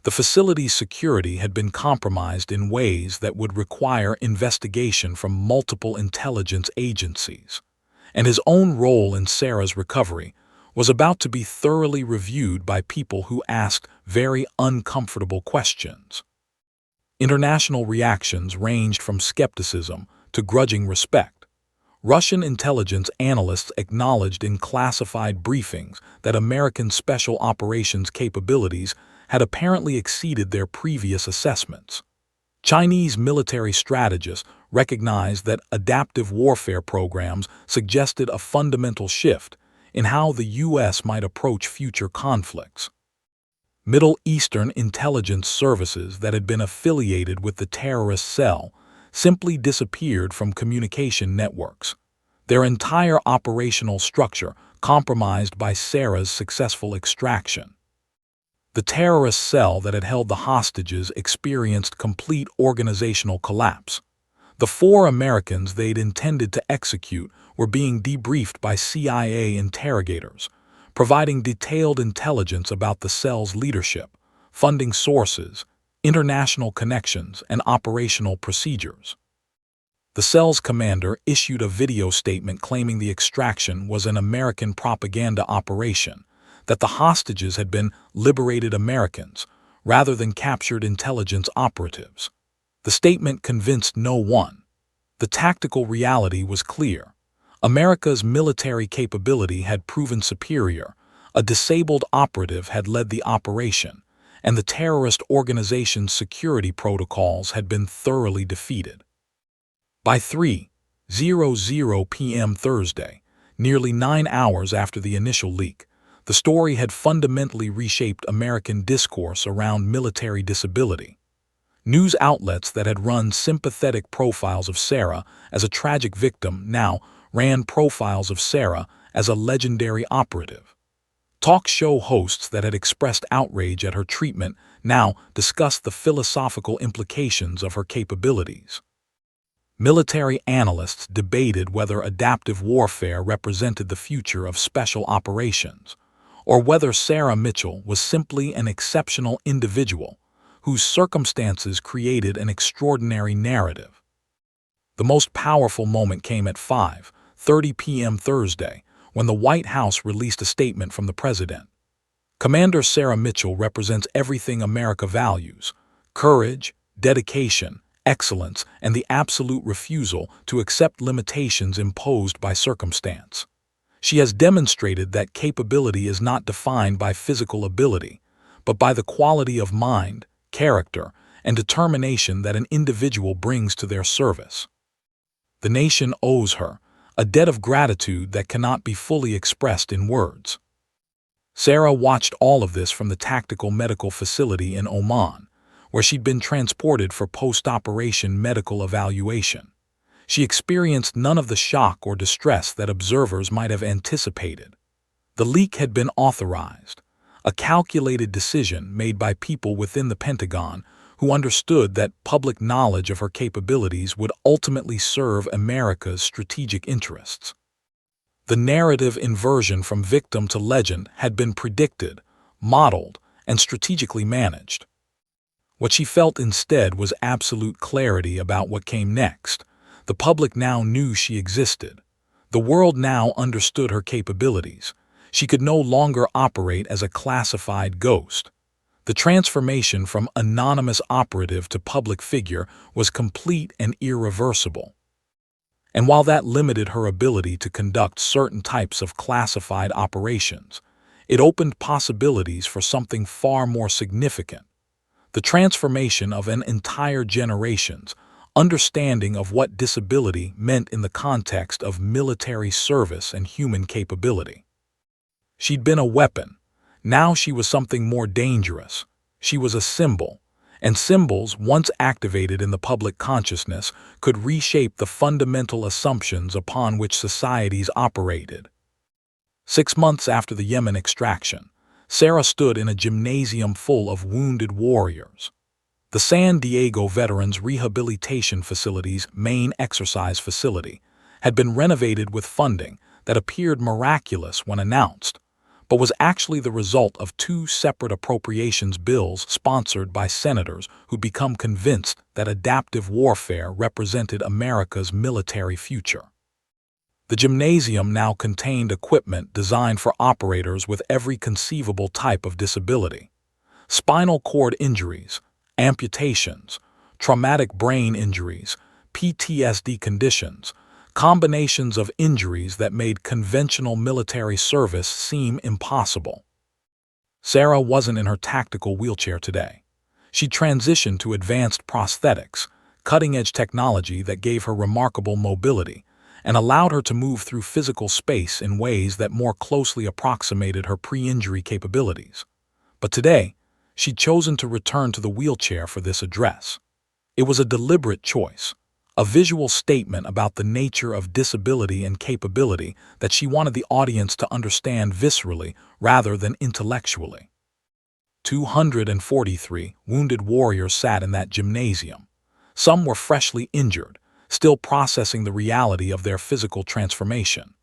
The facility's security had been compromised in ways that would require investigation from multiple intelligence agencies, and his own role in Sarah's recovery was about to be thoroughly reviewed by people who asked very uncomfortable questions. International reactions ranged from skepticism to grudging respect. Russian intelligence analysts acknowledged in classified briefings that American special operations capabilities had apparently exceeded their previous assessments. Chinese military strategists recognized that adaptive warfare programs suggested a fundamental shift in how the U.S. might approach future conflicts. Middle Eastern intelligence services that had been affiliated with the terrorist cell simply disappeared from communication networks, their entire operational structure compromised by Sarah's successful extraction. The terrorist cell that had held the hostages experienced complete organizational collapse. The 4 Americans they'd intended to execute were being debriefed by CIA interrogators, providing detailed intelligence about the cell's leadership, funding sources, international connections, and operational procedures. The cell's commander issued a video statement claiming the extraction was an American propaganda operation, that the hostages had been liberated Americans rather than captured intelligence operatives. The statement convinced no one. The tactical reality was clear. America's military capability had proven superior, a disabled operative had led the operation, and the terrorist organization's security protocols had been thoroughly defeated. By 3:00 p.m. Thursday, nearly 9 hours after the initial leak, the story had fundamentally reshaped American discourse around military disability. News outlets that had run sympathetic profiles of Sarah as a tragic victim now ran profiles of Sarah as a legendary operative. Talk show hosts that had expressed outrage at her treatment now discussed the philosophical implications of her capabilities. Military analysts debated whether adaptive warfare represented the future of special operations, or whether Sarah Mitchell was simply an exceptional individual whose circumstances created an extraordinary narrative. The most powerful moment came at 5:30 p.m. Thursday, when the White House released a statement from the president. Commander Sarah Mitchell represents everything America values: courage, dedication, excellence, and the absolute refusal to accept limitations imposed by circumstance. She has demonstrated that capability is not defined by physical ability, but by the quality of mind, character, and determination that an individual brings to their service. The nation owes her a debt of gratitude that cannot be fully expressed in words. Sarah watched all of this from the tactical medical facility in Oman, where she'd been transported for post-operation medical evaluation. She experienced none of the shock or distress that observers might have anticipated. The leak had been authorized, a calculated decision made by people within the Pentagon who understood that public knowledge of her capabilities would ultimately serve America's strategic interests. The narrative inversion from victim to legend had been predicted, modeled, and strategically managed. What she felt instead was absolute clarity about what came next. The public now knew she existed. The world now understood her capabilities. She could no longer operate as a classified ghost. The transformation from anonymous operative to public figure was complete and irreversible. And while that limited her ability to conduct certain types of classified operations, it opened possibilities for something far more significant: the transformation of an entire generation's understanding of what disability meant in the context of military service and human capability. She'd been a weapon. Now she was something more dangerous. She was a symbol, and symbols, once activated in the public consciousness, could reshape the fundamental assumptions upon which societies operated. 6 months after the Yemen extraction, Sarah stood in a gymnasium full of wounded warriors. The San Diego Veterans Rehabilitation Facility's main exercise facility had been renovated with funding that appeared miraculous when announced, but was actually the result of 2 separate appropriations bills sponsored by senators who'd become convinced that adaptive warfare represented America's military future. The gymnasium now contained equipment designed for operators with every conceivable type of disability: spinal cord injuries, amputations, traumatic brain injuries, PTSD conditions, combinations of injuries that made conventional military service seem impossible. Sarah wasn't in her tactical wheelchair today. She transitioned to advanced prosthetics, cutting-edge technology that gave her remarkable mobility and allowed her to move through physical space in ways that more closely approximated her pre-injury capabilities. But today, she'd chosen to return to the wheelchair for this address. It was a deliberate choice, a visual statement about the nature of disability and capability that she wanted the audience to understand viscerally rather than intellectually. 243 wounded warriors sat in that gymnasium. Some were freshly injured, still processing the reality of their physical transformation.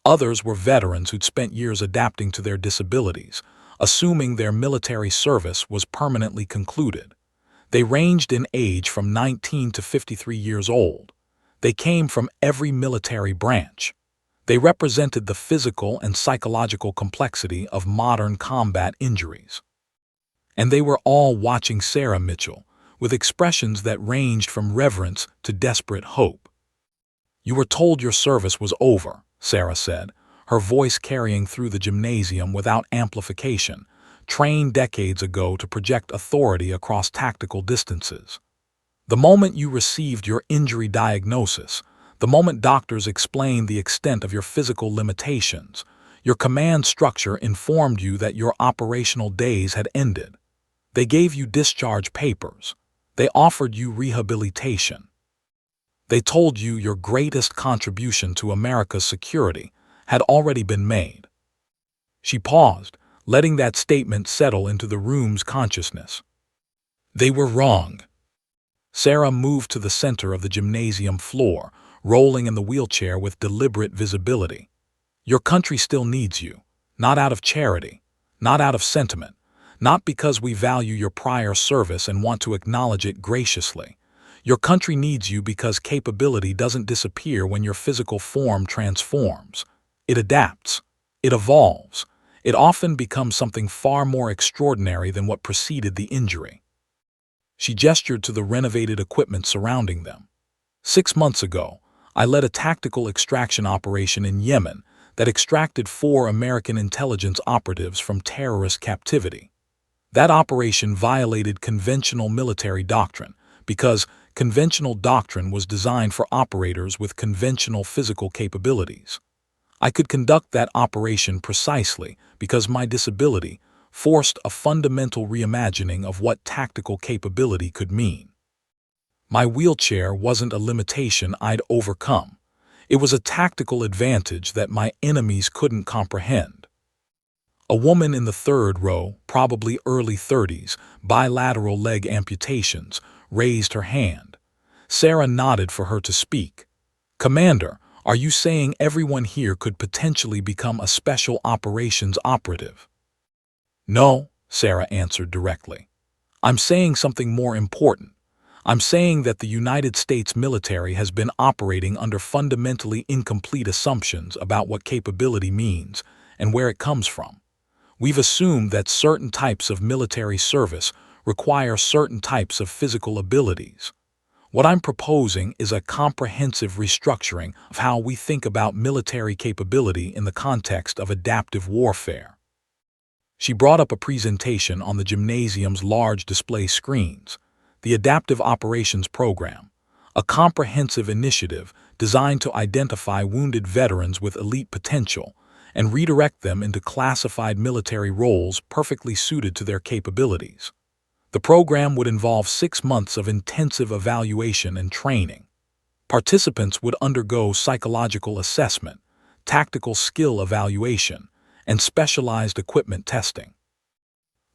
Others were veterans who'd spent years adapting to their disabilities, assuming their military service was permanently concluded. They ranged in age from 19 to 53 years old. They came from every military branch. They represented the physical and psychological complexity of modern combat injuries. And they were all watching Sarah Mitchell, with expressions that ranged from reverence to desperate hope. "You were told your service was over," Sarah said, her voice carrying through the gymnasium without amplification, trained decades ago to project authority across tactical distances. "The moment you received your injury diagnosis, the moment doctors explained the extent of your physical limitations, your command structure informed you that your operational days had ended. They gave you discharge papers. They offered you rehabilitation. They told you your greatest contribution to America's security had already been made." She paused, letting that statement settle into the room's consciousness. They were wrong. Sarah moved to the center of the gymnasium floor, rolling in the wheelchair with deliberate visibility. "Your country still needs you, not out of charity, not out of sentiment, not because we value your prior service and want to acknowledge it graciously. Your country needs you because capability doesn't disappear when your physical form transforms. It adapts. It evolves. It often becomes something far more extraordinary than what preceded the injury." She gestured to the renovated equipment surrounding them. 6 months ago, I led a tactical extraction operation in Yemen that extracted 4 American intelligence operatives from terrorist captivity. That operation violated conventional military doctrine because conventional doctrine was designed for operators with conventional physical capabilities. I could conduct that operation precisely because my disability forced a fundamental reimagining of what tactical capability could mean. My wheelchair wasn't a limitation I'd overcome. It was a tactical advantage that my enemies couldn't comprehend. A woman in the third row, probably early 30s, bilateral leg amputations, raised her hand. Sarah nodded for her to speak. "Commander, are you saying everyone here could potentially become a special operations operative?" "No," Sarah answered directly. "I'm saying something more important. I'm saying that the United States military has been operating under fundamentally incomplete assumptions about what capability means and where it comes from. We've assumed that certain types of military service require certain types of physical abilities. What I'm proposing is a comprehensive restructuring of how we think about military capability in the context of adaptive warfare." She brought up a presentation on the gymnasium's large display screens, the Adaptive Operations Program, a comprehensive initiative designed to identify wounded veterans with elite potential and redirect them into classified military roles perfectly suited to their capabilities. The program would involve 6 months of intensive evaluation and training. Participants would undergo psychological assessment, tactical skill evaluation, and specialized equipment testing.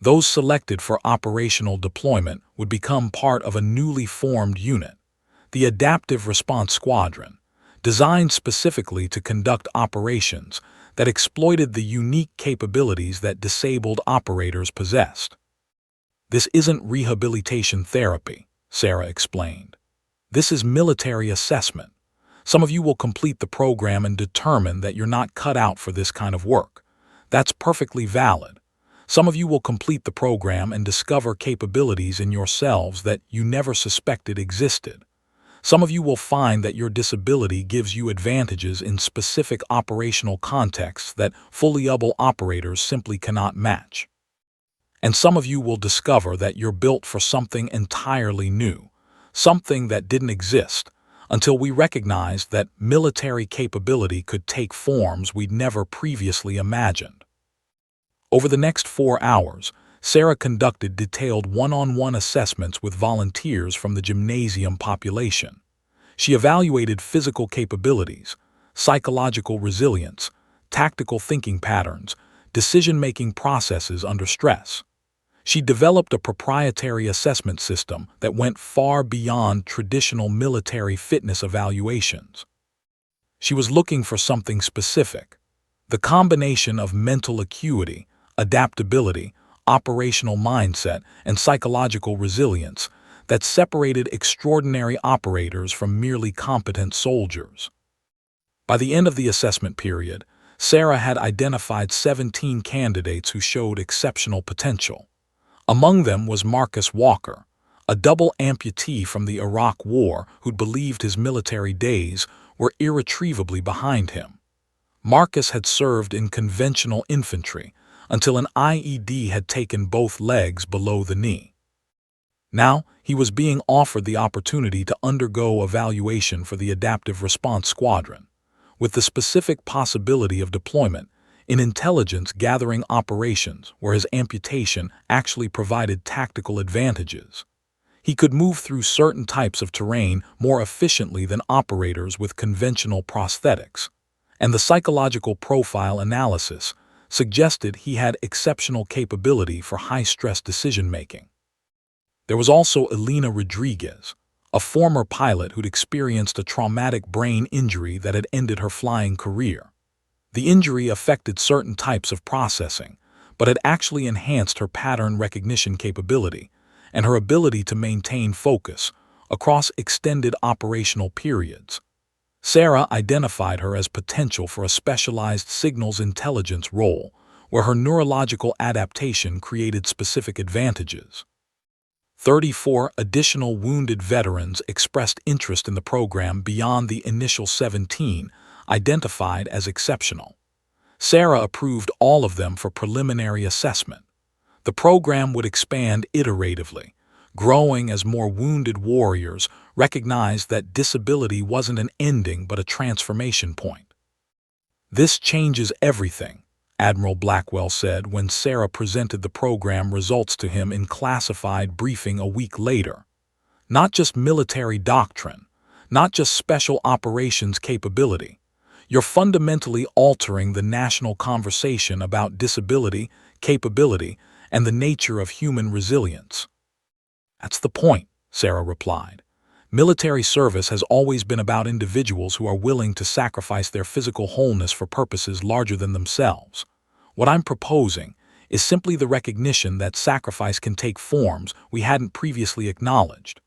Those selected for operational deployment would become part of a newly formed unit, the Adaptive Response Squadron, designed specifically to conduct operations that exploited the unique capabilities that disabled operators possessed. "This isn't rehabilitation therapy," Sarah explained. "This is military assessment. Some of you will complete the program and determine that you're not cut out for this kind of work. That's perfectly valid. Some of you will complete the program and discover capabilities in yourselves that you never suspected existed. Some of you will find that your disability gives you advantages in specific operational contexts that fully able operators simply cannot match. And some of you will discover that you're built for something entirely new, something that didn't exist, until we recognized that military capability could take forms we'd never previously imagined." Over the next 4 hours, Sarah conducted detailed one-on-one assessments with volunteers from the gymnasium population. She evaluated physical capabilities, psychological resilience, tactical thinking patterns, decision-making processes under stress. She developed a proprietary assessment system that went far beyond traditional military fitness evaluations. She was looking for something specific: the combination of mental acuity, adaptability, operational mindset, and psychological resilience that separated extraordinary operators from merely competent soldiers. By the end of the assessment period, Sarah had identified 17 candidates who showed exceptional potential. Among them was Marcus Walker, a double amputee from the Iraq War who'd believed his military days were irretrievably behind him. Marcus had served in conventional infantry until an IED had taken both legs below the knee. Now, he was being offered the opportunity to undergo evaluation for the Adaptive Response Squadron, with the specific possibility of deployment in intelligence-gathering operations where his amputation actually provided tactical advantages. He could move through certain types of terrain more efficiently than operators with conventional prosthetics, and the psychological profile analysis suggested he had exceptional capability for high-stress decision-making. There was also Elena Rodriguez, a former pilot who'd experienced a traumatic brain injury that had ended her flying career. The injury affected certain types of processing, but had actually enhanced her pattern recognition capability and her ability to maintain focus across extended operational periods. Sarah identified her as potential for a specialized signals intelligence role, where her neurological adaptation created specific advantages. 34 additional wounded veterans expressed interest in the program beyond the initial 17 identified as exceptional. Sarah approved all of them for preliminary assessment. The program would expand iteratively, growing as more wounded warriors recognized that disability wasn't an ending but a transformation point. "This changes everything," Admiral Blackwell said when Sarah presented the program results to him in classified briefing a week later. "Not just military doctrine, not just special operations capability. You're fundamentally altering the national conversation about disability, capability, and the nature of human resilience. That's the point, Sarah replied. Military service has always been about individuals who are willing to sacrifice their physical wholeness for purposes larger than themselves. What I'm proposing is simply the recognition that sacrifice can take forms we hadn't previously acknowledged.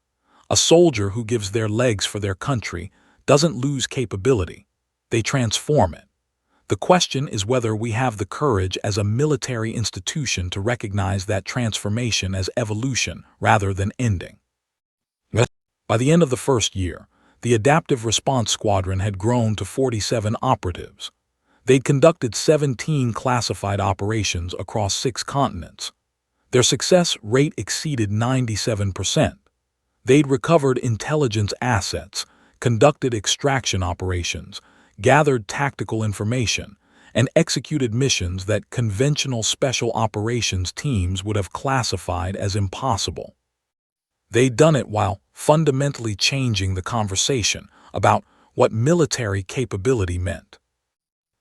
A soldier who gives their legs for their country doesn't lose capability, they transform it. The question is whether we have the courage as a military institution to recognize that transformation as evolution rather than ending. By the end of the first year, the Adaptive Response Squadron had grown to 47 operatives. They'd conducted 17 classified operations across 6 continents. Their success rate exceeded 97%. They'd recovered intelligence assets, conducted extraction operations, gathered tactical information, and executed missions that conventional special operations teams would have classified as impossible. They'd done it while fundamentally changing the conversation about what military capability meant.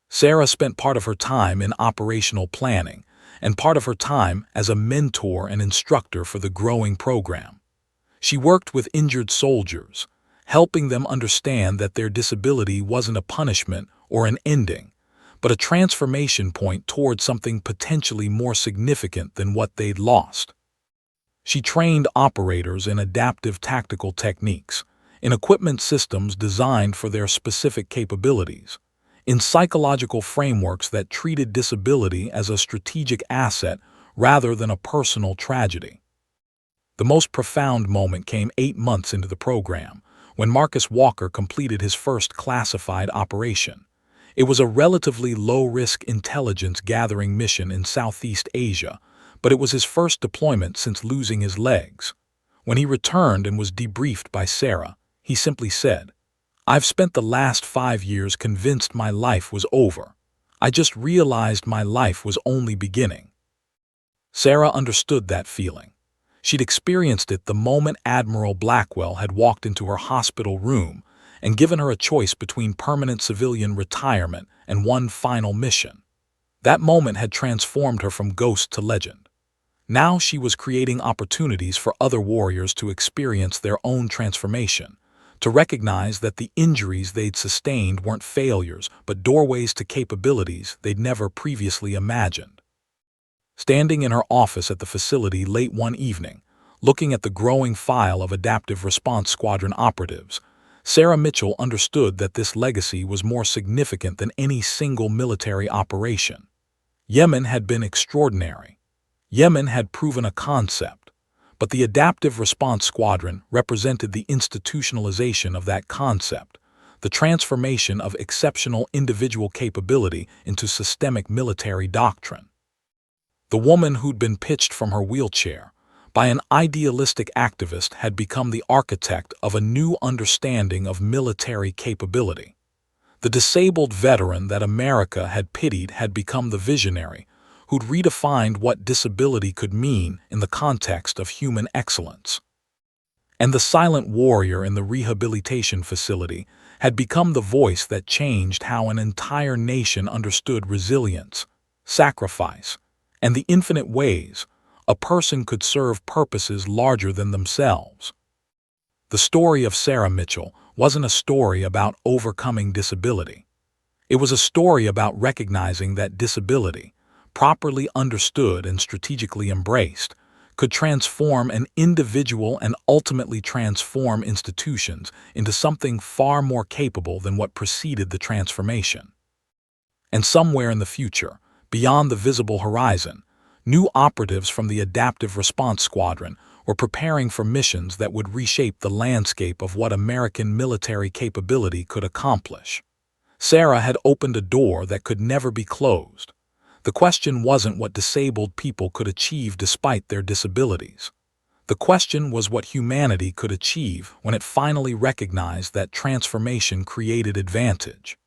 Sarah spent part of her time in operational planning and part of her time as a mentor and instructor for the growing program. She worked with injured soldiers, helping them understand that their disability wasn't a punishment or an ending, but a transformation point toward something potentially more significant than what they'd lost. She trained operators in adaptive tactical techniques, in equipment systems designed for their specific capabilities, in psychological frameworks that treated disability as a strategic asset rather than a personal tragedy. The most profound moment came 8 months into the program, when Marcus Walker completed his first classified operation. It was a relatively low-risk intelligence gathering mission in Southeast Asia, but it was his first deployment since losing his legs. When he returned and was debriefed by Sarah, he simply said, "I've spent the last 5 years convinced my life was over. I just realized my life was only beginning." Sarah understood that feeling. She'd experienced it the moment Admiral Blackwell had walked into her hospital room and given her a choice between permanent civilian retirement and one final mission. That moment had transformed her from ghost to legend. Now she was creating opportunities for other warriors to experience their own transformation, to recognize that the injuries they'd sustained weren't failures but doorways to capabilities they'd never previously imagined. Standing in her office at the facility late one evening, looking at the growing file of Adaptive Response Squadron operatives, Sarah Mitchell understood that this legacy was more significant than any single military operation. Yemen had been extraordinary. Yemen had proven a concept, but the Adaptive Response Squadron represented the institutionalization of that concept, the transformation of exceptional individual capability into systemic military doctrine. The woman who'd been pitched from her wheelchair by an idealistic activist had become the architect of a new understanding of military capability. The disabled veteran that America had pitied had become the visionary who'd redefined what disability could mean in the context of human excellence. And the silent warrior in the rehabilitation facility had become the voice that changed how an entire nation understood resilience, sacrifice, and the infinite ways a person could serve purposes larger than themselves. The story of Sarah Mitchell wasn't a story about overcoming disability. It was a story about recognizing that disability, properly understood and strategically embraced, could transform an individual and ultimately transform institutions into something far more capable than what preceded the transformation. And somewhere in the future, beyond the visible horizon, new operatives from the Adaptive Response Squadron were preparing for missions that would reshape the landscape of what American military capability could accomplish. Sarah had opened a door that could never be closed. The question wasn't what disabled people could achieve despite their disabilities. The question was what humanity could achieve when it finally recognized that transformation created advantage.